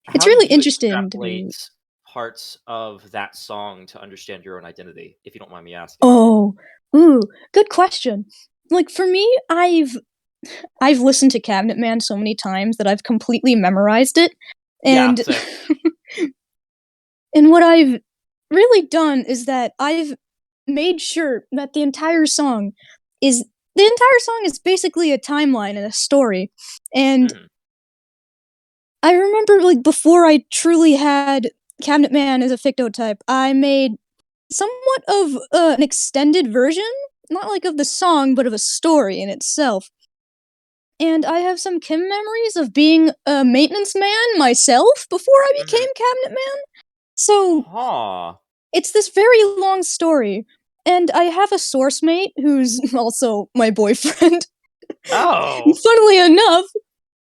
It's how do really you interesting to be. extrapolate parts of that song to understand your own identity, if you don't mind me asking? Oh, ooh, good question. Like for me, I've listened to Cabinet Man so many times that I've completely memorized it, Yeah, and same. and what I've really done is that I've made sure that the entire song is basically a timeline and a story, and I remember, like, before I truly had Cabinet Man as a Ficto type, I made somewhat of, an extended version, not like of the song, but of a story in itself. And I have some Kim memories of being a maintenance man myself before I became Cabinet Man. So it's this very long story, and I have a source mate who's also my boyfriend. Oh! Funnily enough,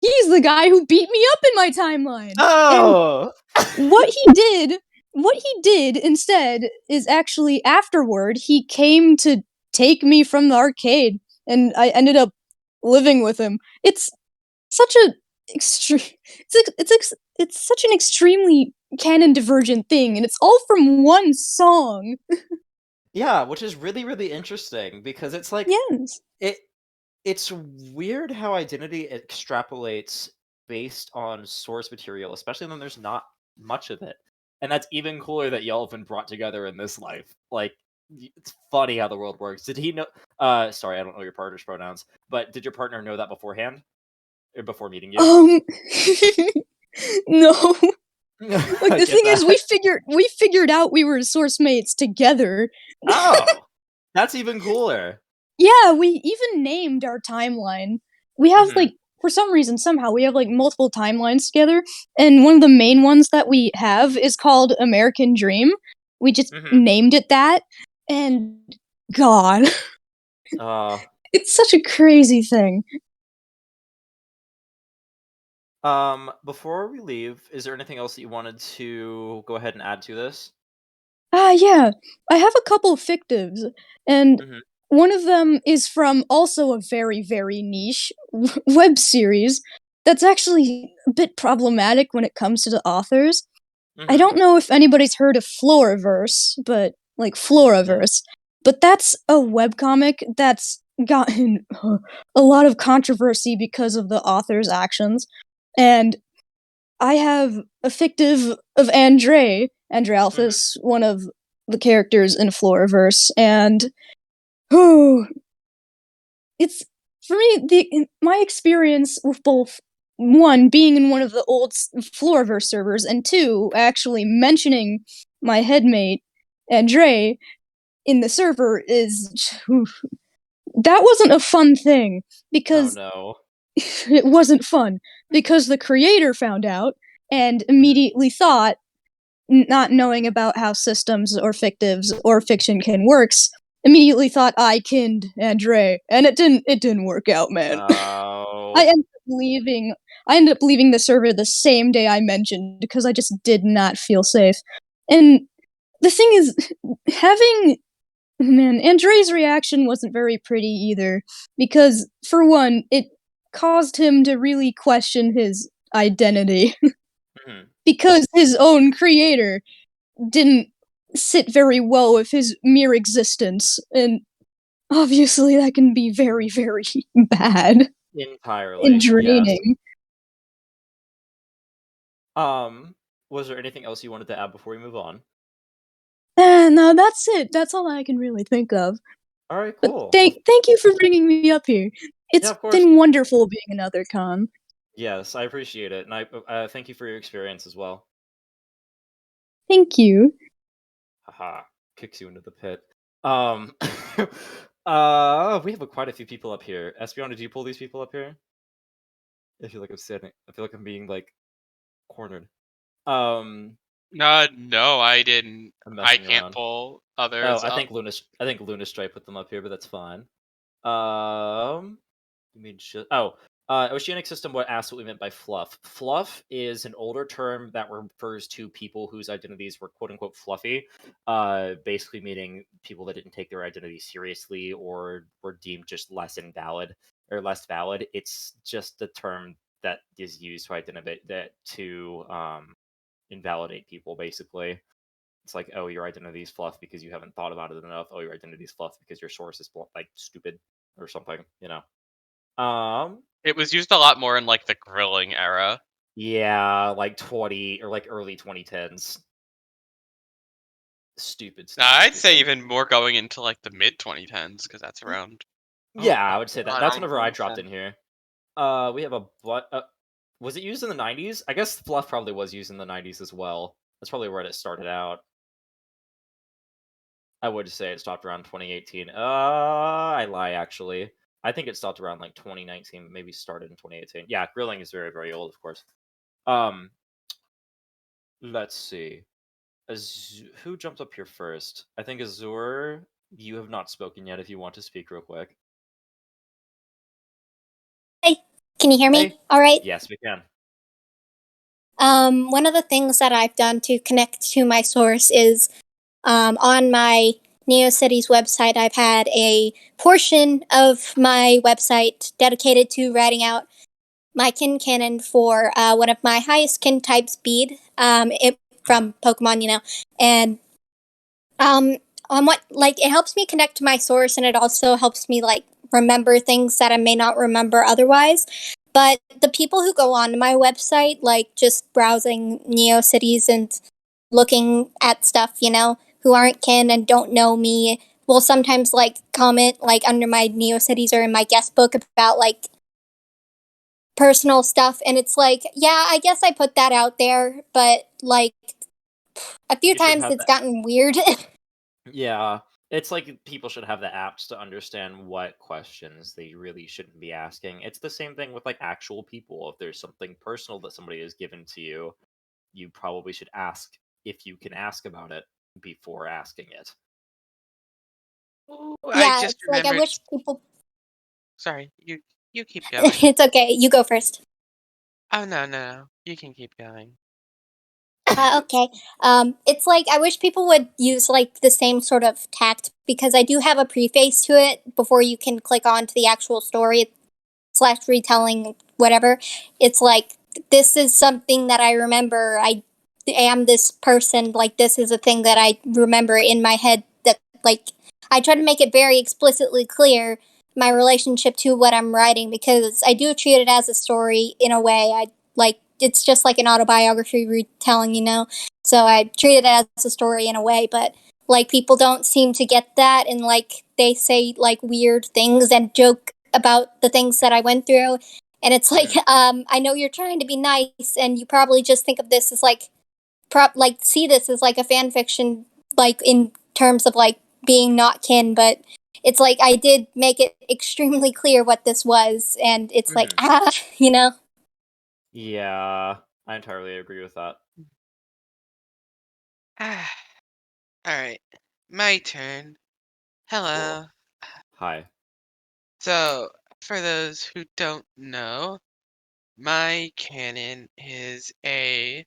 he's the guy who beat me up in my timeline. Oh! And what he did instead is actually afterward, he came to take me from the arcade, and I ended up living with him. It's such a extreme. It's such an extremely canon divergent thing, and it's all from one song. Yeah, which is really, really interesting because it's like Yes. it's weird how identity extrapolates based on source material, especially when there's not much of it. And that's even cooler that y'all have been brought together in this life. Like, it's funny how the world works. Did he know? Sorry, I don't know your partner's pronouns, but did your partner know that beforehand or before meeting you? No. Like I the get thing is, that. we figured out we were source mates together. Oh, that's even cooler. Yeah, we even named our timeline. We have like for some reason somehow we have like multiple timelines together, and one of the main ones that we have is called American Dream. We just named it that, and God, it's such a crazy thing. Before we leave, is there anything else that you wanted to go ahead and add to this? Yeah. I have a couple of fictives, and one of them is from also a very, very niche web series that's actually a bit problematic when it comes to the authors. I don't know if anybody's heard of Floraverse, but like Floraverse, but that's a webcomic that's gotten a lot of controversy because of the author's actions. And I have a fictive of Andre Alphys, one of the characters in Floraverse, and it's for me my experience with both one being in one of the old Floraverse servers, and two actually mentioning my headmate Andre in the server is that wasn't a fun thing because it wasn't fun because the creator found out and immediately thought, not knowing about how systems or fictives or Fictionkin works, immediately thought I kinned Andre, and it didn't work out, man. I ended up leaving the server the same day I mentioned because I just did not feel safe. And the thing is, having Man, Andre's reaction wasn't very pretty either, because, for one, it caused him to really question his identity. Because his own creator didn't sit very well with his mere existence, and obviously that can be very, very bad Entirely, and yes. draining. Was there anything else you wanted to add before we move on? No, that's it. That's all I can really think of. All right, But cool. thank you for bringing me up here. It's of course. been wonderful being another con. Yes, I appreciate it, and I thank you for your experience as well. Thank you. Haha, kicks you into the pit. We have quite a few people up here. Espeon, did you pull these people up here? I feel like I'm sitting. I feel like I'm being like cornered. No, I didn't. I'm I messing can't around. pull Oh, others I up. think Luna Stripe put them up here, but that's fine. You mean Oceanic System asked what we meant by fluff. Fluff is an older term that refers to people whose identities were quote unquote fluffy, basically meaning people that didn't take their identity seriously or were deemed just less invalid or less valid. It's just the term that is used to invalidate people, basically. It's like, oh, your identity is fluff because you haven't thought about it enough. Oh, your identity is fluff because your source is like stupid or something, you know. It was used a lot more in like the grilling era. Yeah, like 20 or like early 2010s. Stupid. I'd say even more going into like the mid 2010s because that's around. Yeah, I would say that. That's around whenever I 2010. dropped in here. We have was it used in the 90s? I guess fluff probably was used in the 90s as well. That's probably where it started out. I would say it stopped around 2018. I lie, actually. I think it stopped around like 2019, maybe started in 2018. Yeah, grilling is very, very old, of course. Let's see. Who jumped up here first? I think Azur, you have not spoken yet if you want to speak real quick. Hey, can you hear me? Hey. All right. Yes, we can. One of the things that I've done to connect to my source is on my NeoCities website, I've had a portion of my website dedicated to writing out my kin canon for one of my highest kin types, Bead, from Pokemon, you know, and on what, like, it helps me connect to my source, and it also helps me like remember things that I may not remember otherwise. But the people who go onto my website, like just browsing NeoCities and looking at stuff, you know, who aren't kin and don't know me, will sometimes like comment like under my NeoCities or in my guest book about like personal stuff, and it's like, yeah, I guess I put that out there, but like a few times it's gotten weird. Yeah, it's like people should have the apps to understand what questions they really shouldn't be asking. It's the same thing with like actual people. If there's something personal that somebody has given to you, you probably should ask if you can ask about it before asking it. Ooh, Yeah, it's like I wish people. Sorry, you keep going. It's okay. You go first. Oh no, you can keep going. Okay. It's like I wish people would use like the same sort of tact, because I do have a preface to it before you can click on to the actual story / retelling, whatever. It's like, this is something that I remember. I am this person. Like, this is a thing that I remember in my head. That, like, I try to make it very explicitly clear my relationship to what I'm writing, because I do treat it as a story in a way. I like, it's just like an autobiography retelling, you know. So I treat it as a story in a way, but like people don't seem to get that, and like they say like weird things and joke about the things that I went through. And it's like, I know you're trying to be nice, and you probably just think of this as like, see this as like a fan fiction, like in terms of like being not kin, but it's like I did make it extremely clear what this was, and it's like, you know. Yeah, I entirely agree with that. Alright, my turn. Hello. Cool. Hi. So, for those who don't know, my canon is a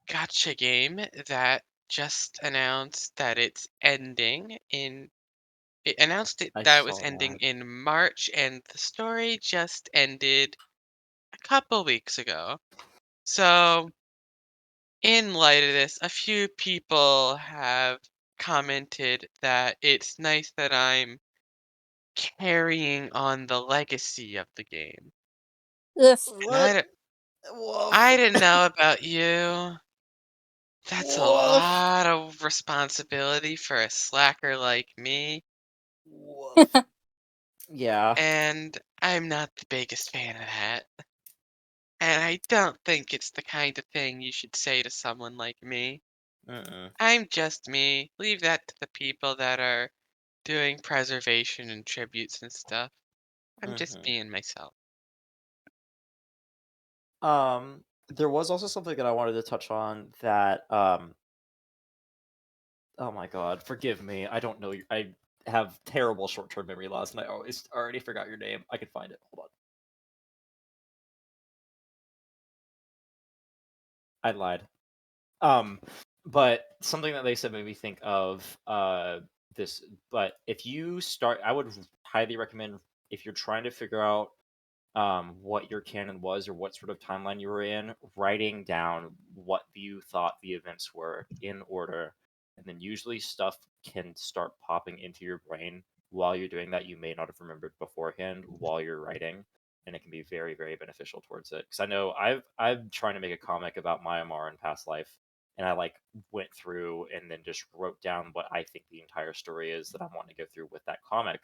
gacha game that just announced that it's ending in It announced I that it was saw ending that. in March, and the story just ended a couple weeks ago. So, in light of this, a few people have commented that it's nice that I'm carrying on the legacy of the game. Ugh. And I, What? I Woof. didn't know about you. That's a Woof. lot of responsibility for a slacker like me, Woof. Yeah. and I'm not the biggest fan of that. And I don't think it's the kind of thing you should say to someone like me. Mm-mm. I'm just me. Leave that to the people that are doing preservation and tributes and stuff. I'm just Mm-hmm. being myself. There was also something that I wanted to touch on that oh my god, forgive me. I don't know. I have terrible short-term memory loss, and I already forgot your name. I can find it. Hold on. I lied. Um, but something that they said made me think of this. But if you start, I would highly recommend if you're trying to figure out what your canon was or what sort of timeline you were in, writing down what you thought the events were in order, and then usually stuff can start popping into your brain while you're doing that you may not have remembered beforehand while you're writing, and it can be very, very beneficial towards it. Because I know I'm trying to make a comic about Myanmar in past life, and I like went through and then just wrote down what I think the entire story is that I want to go through with that comic,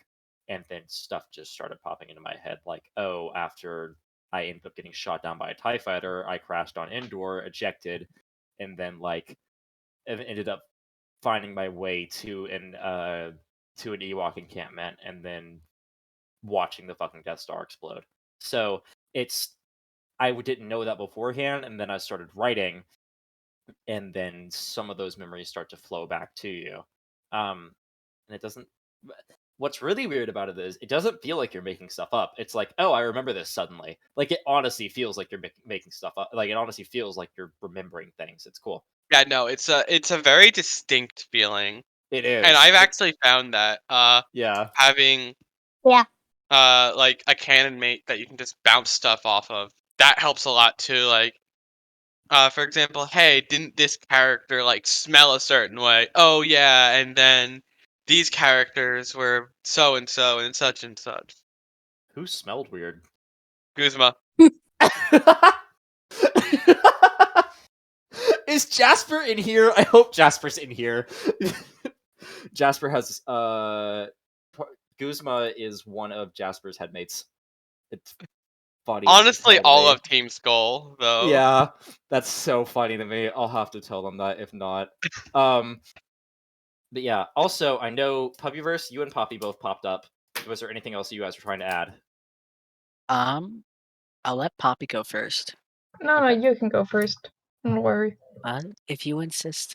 and then stuff just started popping into my head like, oh, after I ended up getting shot down by a TIE fighter, I crashed on Endor, ejected, and then like ended up finding my way to an Ewok encampment and then watching the fucking Death Star explode. So it's didn't know that beforehand, and then I started writing, and then some of those memories start to flow back to you. And it doesn't. What's really weird about it is it doesn't feel like you're making stuff up. It's like, oh, I remember this suddenly. Like it honestly feels like you're making stuff up. Like it honestly feels like you're remembering things. It's cool. Yeah, no, it's a very distinct feeling. It And is. I've actually found that Yeah. having Yeah. like a canon mate that you can just bounce stuff off of, that helps a lot too. Like for example, hey, didn't this character like smell a certain way? Oh yeah, and then these characters were so and such and such. Who smelled weird? Guzma. Is Jasper in here? I hope Jasper's in here. Jasper has Guzma is one of Jasper's headmates. It's funny as Honestly, hell to all me. of Team Skull though. Yeah, that's so funny to me. I'll have to tell them that if not. Um, but yeah. Also, I know Puppyverse. You and Poppy both popped up. Was there anything else you guys were trying to add? I'll let Poppy go first. No, Okay. you can go first. Don't worry. If you insist.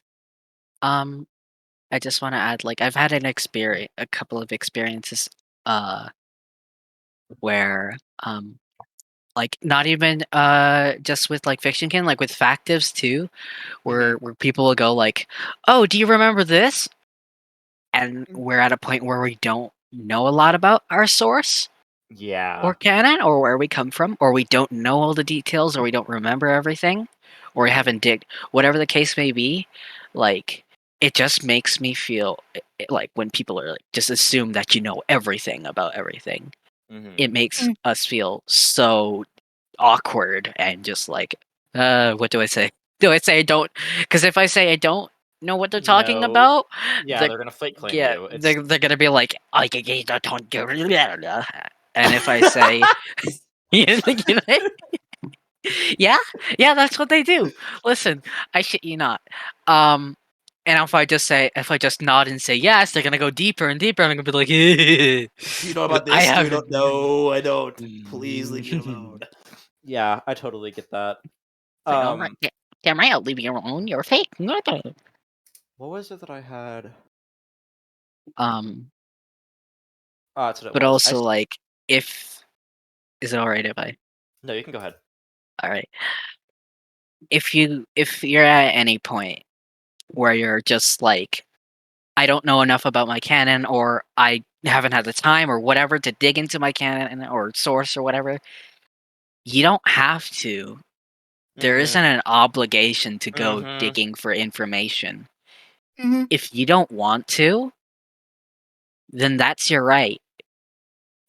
I just want to add, like, I've had a couple of experiences, where, like, not even, just with, like, Fictionkin, like, with Factives too, where people will go like, "Oh, do you remember this?" And we're at a point where we don't know a lot about our source Yeah. or canon or where we come from, or we don't know all the details, or we don't remember everything, or we haven't digged. Whatever the case may be, like, it just makes me feel like when people are like, just assume that you know everything about everything. It makes us feel so awkward and just like, what do I say? Do I say I don't? Because if I say I don't know what they're talking No. about, Yeah, they're gonna fake claim yeah, you. It's they're gonna be like, I don't give a-" and if I say, you know, yeah, yeah, that's what they do. Listen, I shit you not. And if I just nod and say yes, they're gonna go deeper and deeper, and I'm gonna be like, Do you know about I this? Do you haven't. not know? I don't. Please leave me alone. Yeah, I totally get that. It's like, all right, damn right, I'll leave you alone. You're fake. What was it that I had? Um, That's what it but was. also like, if is it all right if I? No, you can go ahead. All right. If you're at any point where you're just like, I don't know enough about my canon, or I haven't had the time or whatever to dig into my canon or source or whatever. You don't have to. There isn't an obligation to go digging for information. Mm-hmm. If you don't want to, then that's your right.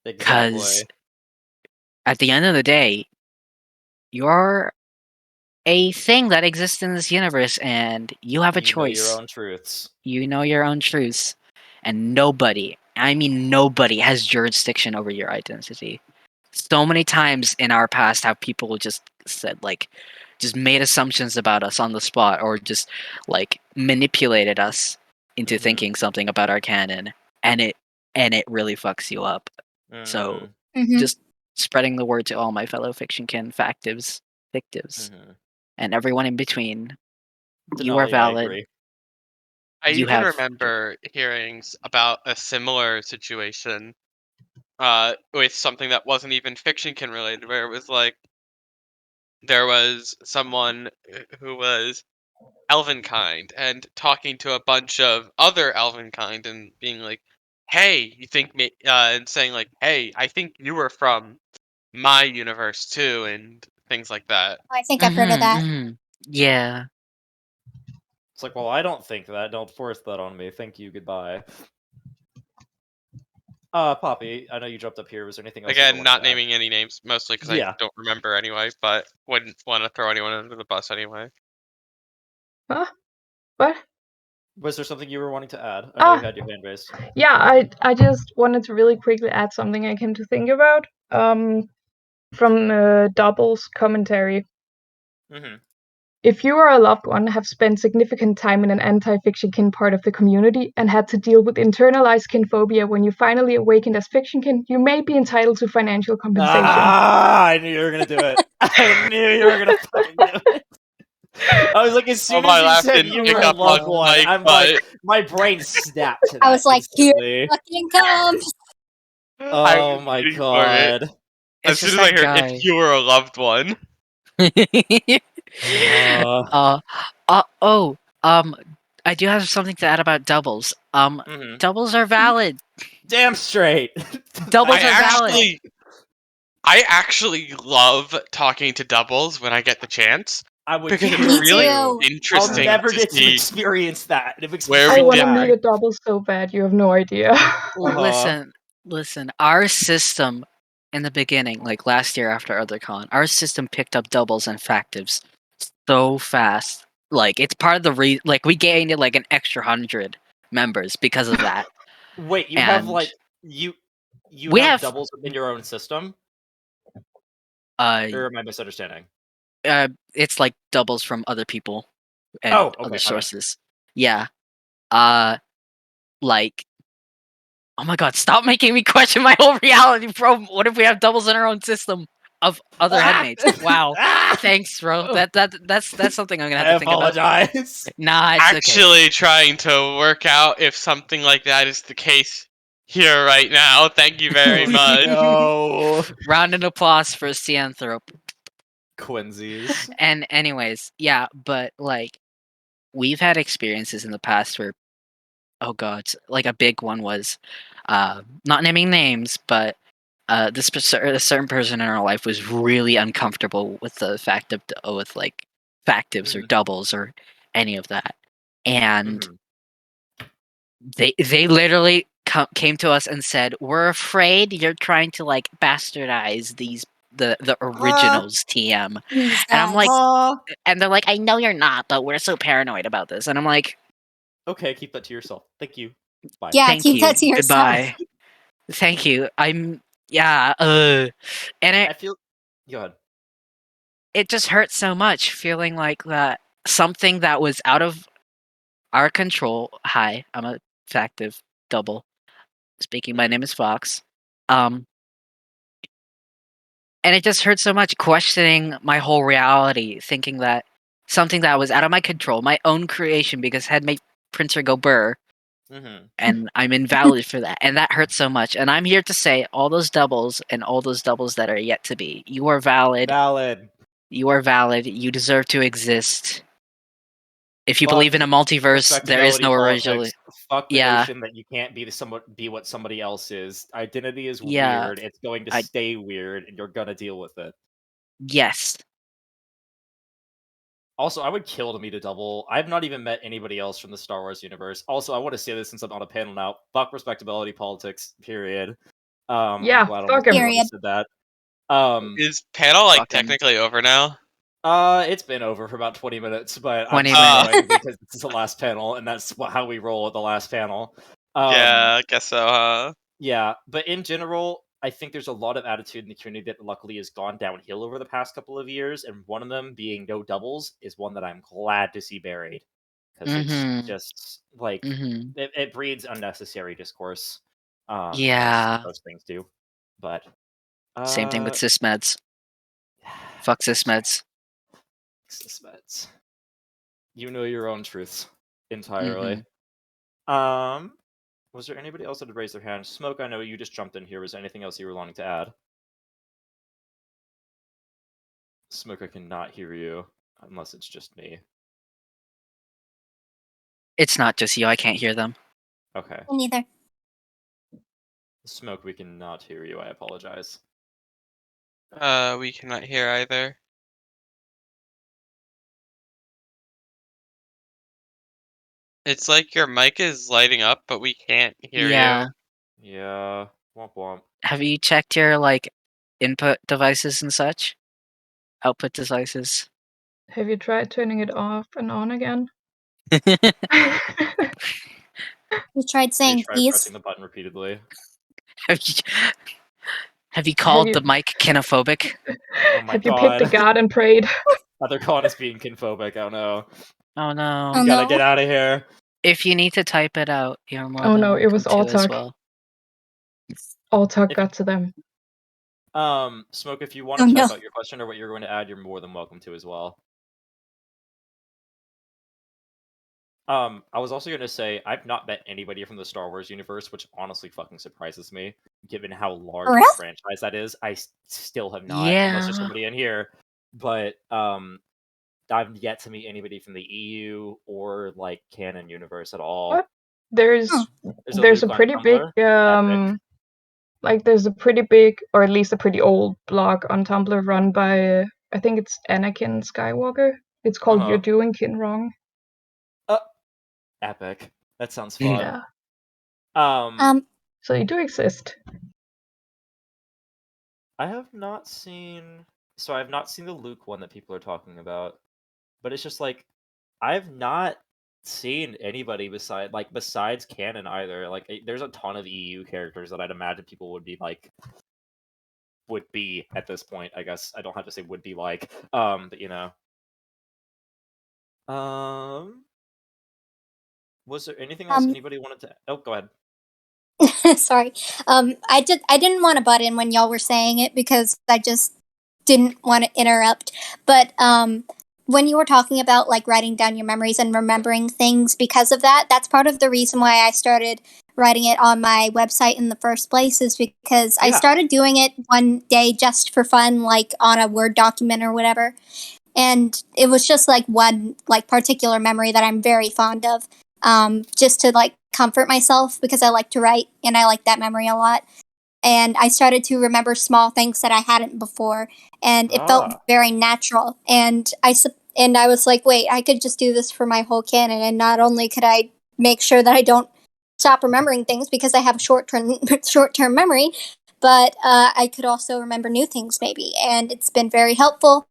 Because Exactly. at the end of the day, you're a thing that exists in this universe, and you have a You know your choice. own truths. You know your own truths. And nobody, I mean nobody, has jurisdiction over your identity. So many times in our past have people just said, like, just made assumptions about us on the spot, or just, like, manipulated us into thinking something about our canon, and it really fucks you up. So, Mm-hmm. just spreading the word to all my fellow Fictionkin fictives, and everyone in between. You are Denali, I valid. agree. I You even have remember hearings about a similar situation with something that wasn't even Fictionkin related, where it was like there was someone who was Elvenkind and talking to a bunch of other Elvenkind and being like, "Hey, you think me?" And saying like, "Hey, I think you were from my universe too," and things like that. I think I've heard of that. Yeah. It's like, well, I don't think that. Don't force that on me. Thank you. Goodbye. Poppy, I know you jumped up here. Was there anything else you Again, wanted not to add? naming any names, mostly because I Yeah. don't remember anyway, but wouldn't want to throw anyone under the bus anyway. Huh? What? Was there something you were wanting to add? I know you had your hand raised. Yeah, I just wanted to really quickly add something I came to think about. From Double's commentary. If you or a loved one have spent significant time in an anti-Fictionkin part of the community and had to deal with internalized kinphobia when you finally awakened as Fictionkin, you may be entitled to financial compensation. I knew you were gonna do it. I knew you were gonna fucking do it. I was like, as soon my as you laugh said didn't you pick were a up on loved one, Mike, I'm but like, my brain snapped to that I was like, here instantly. fucking comes. I Oh was my waiting for it. god. As soon as I heard if you were a loved one. I do have something to add about doubles. Mhm. Doubles are valid. Damn straight. Doubles are valid. I actually love talking to doubles when I get the chance. I would because too. it's really I'll interesting never to get to see experience that. It makes me where I we so want to can meet a double so bad, you have no idea. Listen. Our system in the beginning, like last year after OtherCon, our system picked up doubles and factives so fast. Like it's part of the like we gained like an extra 100 members because of that. Wait, you and have like you we have have doubles in your own system? Or am I misunderstanding? It's like doubles from other people and Oh, okay, other my bad. sources. Yeah. Like, oh my god, stop making me question my whole reality, bro. What if we have doubles in our own system of other headmates? Wow. Thanks, bro. That's something I'm gonna have I to think about. apologize. Nah, it's actually trying to work out if something like that is the case here right now. Thank you very much. No. Round of applause for Synanthrope. Quincy's. And anyways, yeah, but like we've had experiences in the past where, oh god, like a big one was, not naming names, but a certain person in our life was really uncomfortable with the fact of with like factives or doubles or any of that, and they literally came to us and said, "We're afraid you're trying to like bastardize the originals TM," and I'm like, and they're like, "I know you're not, but we're so paranoid about this," and I'm like, okay, keep that to yourself. Thank you. Bye. Yeah, thank keep you. that to yourself. Goodbye. Thank you. And I feel go ahead. it just hurts so much feeling like that something that was out of our control. Hi, I'm a factive double. Speaking, my name is Fox. And it just hurts so much questioning my whole reality, thinking that something that was out of my control, my own creation, because headmate Printer go burr, and I'm invalid for that, and that hurts so much. And I'm here to say, all those doubles and all those doubles that are yet to be, you are valid. Valid. You are valid. You deserve to exist. If you believe in a multiverse, there is no original. Fuck the Yeah. notion that you can't be what somebody else is. Identity is Yeah, weird. It's going to stay weird, and you're gonna deal with it. Yes. Also, I would kill to meet a double. I've not even met anybody else from the Star Wars universe. Also, I want to say this since I'm on a panel now. Fuck respectability politics. Period. Yeah, I'm glad fuck almost 'em. everybody said that. Is panel like Fucking- technically over now? It's been over for about 20 minutes, but 20 I'm minutes. going because this is the last panel, and that's how we roll at the last panel. Yeah, I guess so, huh? Yeah, but in general, I think there's a lot of attitude in the community that luckily has gone downhill over the past couple of years, and one of them being no doubles is one that I'm glad to see buried. Because Mhm. it's just, like, Mhm. it breeds unnecessary discourse. as Yeah. those things do. But, Same thing with cismeds. Fuck cismeds. Cismeds. You know your own truths entirely. Mhm. Was there anybody else that had raised their hand? Smoke, I know you just jumped in here. Was there anything else you were wanting to add? Smoke, I cannot hear you unless it's just me. It's not just you. I can't hear them. Okay. Me neither. Smoke, we cannot hear you. I apologize. We cannot hear either. It's like your mic is lighting up, but we can't hear Yeah. you. Yeah. Womp womp. Have you checked your like input devices and such? Output devices. Have you tried turning it off and on again? You tried saying Try please. pressing the button repeatedly. Have you called you- the mic kinophobic? Oh my Have you picked a god. god and prayed? Other con is being kinphobic. Oh no. Oh no. Oh We gotta no. get out of here. If you need to type it out, you're more Oh than no, it was welcome to as Autark. well. Autark got to them. Smoke, if you want Oh, to no. type out your question or what you're going to add, you're more than welcome to as well. I was also going to say, I've not met anybody from the Star Wars universe, which honestly fucking surprises me, given how large For of real? a franchise that is. I still have not, unless there's Yeah. somebody in here. But I've yet to meet anybody from the EU or like canon universe at all. What? There's Luke a on pretty big Tumblr. like there's a pretty big, or at least a pretty old blog on Tumblr run by I think it's Anakin Skywalker. It's called You're Doing Kin Wrong. Epic. That sounds fun. Yeah. So you do exist. I have not seen. So I have not seen the Luke one that people are talking about, but it's just like I've not seen anybody besides canon either. Like, there's a ton of EU characters that I'd imagine people would be at this point. I guess I don't have to say would be like. But you know. Was there anything else anybody wanted to? Oh, go ahead. Sorry. I didn't want to butt in when y'all were saying it because I just didn't want to interrupt. But when you were talking about like writing down your memories and remembering things because of that, that's part of the reason why I started writing it on my website in the first place, is because I started doing it one day just for fun, like on a Word document or whatever. And it was just like one like particular memory that I'm very fond of. Just to like comfort myself because I like to write and I like that memory a lot. And I started to remember small things that I hadn't before, and it felt very natural. And I was like, wait, I could just do this for my whole canon, and not only could I make sure that I don't stop remembering things because I have short term memory, but I could also remember new things maybe. And it's been very helpful.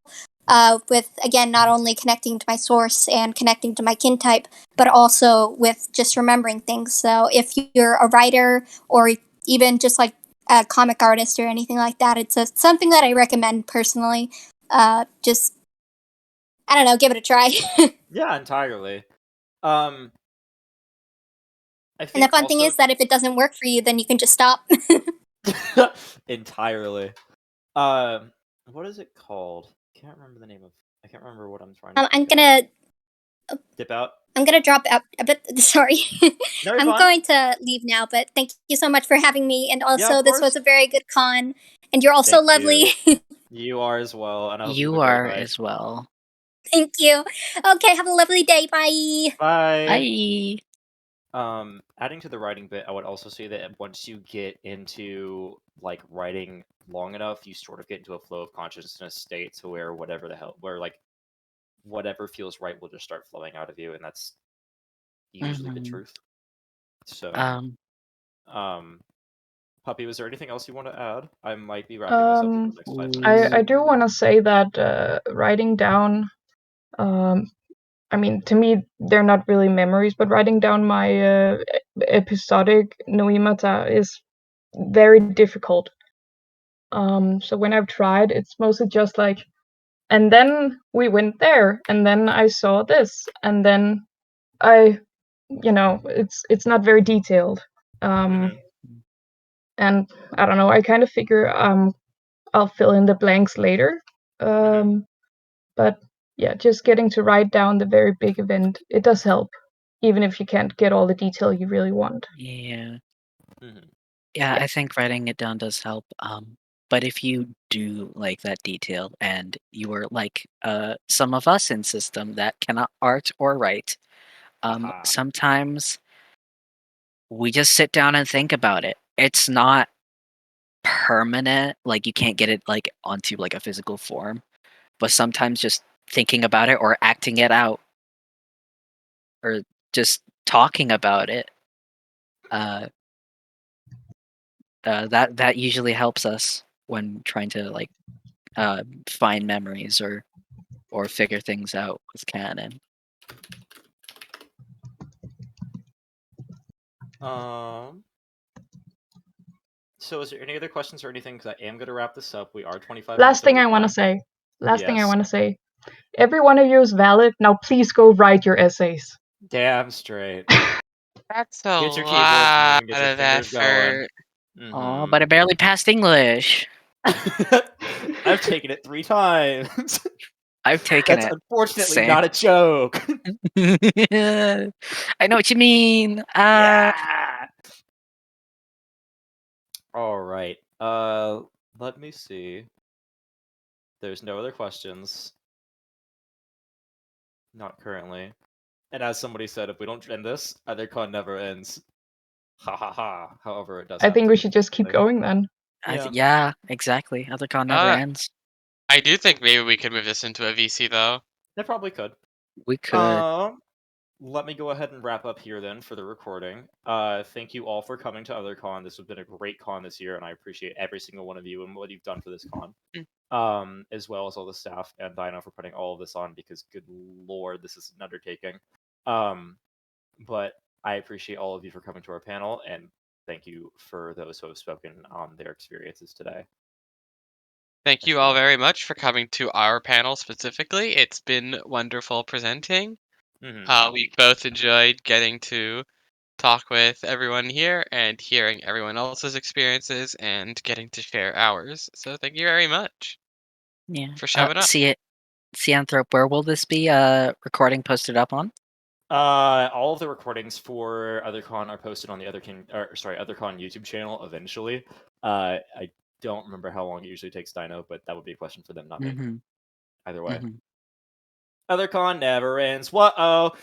With, again, not only connecting to my source and connecting to my kin type, but also with just remembering things. So if you're a writer or even just like a comic artist or anything like that, it's something that I recommend personally. Just, I don't know, give it a try. Yeah, entirely. And the fun thing is that if it doesn't work for you, then you can just stop. Entirely. What is it called? I can't remember what I'm trying to I'm gonna dip out. I'm gonna drop out a bit. Sorry, No, you're I'm fine. going to leave now. But thank you so much for having me, and also of this was course. a very good con, and you're also Thank lovely. You are as well, and I hope you You have a great are night. as well. Thank you. Okay, have a lovely day. Bye. Bye. Bye. Adding to the writing bit, I would also say that once you get into like writing long enough, you sort of get into a flow of consciousness state to where whatever feels right will just start flowing out of you, and that's usually the truth. So, Puppy, was there anything else you want to add? I might be wrapping this up in the next 5 minutes. I do want to say that writing down, I mean, to me, they're not really memories, but writing down my episodic noimata is very difficult. So when I've tried, it's mostly just like, and then we went there, and then I saw this, and then it's not very detailed. And I don't know, I kind of figure I'll fill in the blanks later. But yeah, just getting to write down the very big event, it does help, even if you can't get all the detail you really want. Yeah. Yeah, I think writing it down does help. But if you do like that detail and you are like some of us in system that cannot art or write, sometimes we just sit down and think about it. It's not permanent, like you can't get it like onto like a physical form, but sometimes just thinking about it or acting it out or just talking about it, that usually helps us when trying to like find memories or figure things out with canon. So is there any other questions or anything? Because I am going to wrap this up. We are 25 Last minutes thing over I want to time. say. Last thing I Yes. want to say. Every one of you is valid. Now please go write your essays. Damn straight. That's a Get your keyboards lot moving, get your of fingers going. effort. Oh, but I barely passed English. I've taken it 3 times. I've taken That's it. unfortunately Same. not a joke. I know what you mean. Yeah. All right. Let me see. There's no other questions. Not currently. And as somebody said, if we don't end this, EtherCon never ends. Ha ha ha. However, it does. I think we should just keep going then. Yeah, exactly. EtherCon never ends. I do think maybe we could move this into a VC though. They probably could. We could. Let me go ahead and wrap up here then for the recording. Thank you all for coming to EtherCon. This has been a great con this year, and I appreciate every single one of you and what you've done for this con. As well as all the staff and Dino for putting all of this on, because good lord, this is an undertaking. But I appreciate all of you for coming to our panel, and thank you for those who have spoken on their experiences today. Thank you all very much for coming to our panel specifically. It's been wonderful presenting. We both enjoyed getting to talk with everyone here and hearing everyone else's experiences and getting to share ours. So thank you very much. Yeah. For showing up. Synanthrope, where will this be recording posted up on? All of the recordings for EtherCon are posted on the EtherCon YouTube channel eventually. I don't remember how long it usually takes Dino, but that would be a question for them, not me. Either way. EtherCon never ends. Whoa.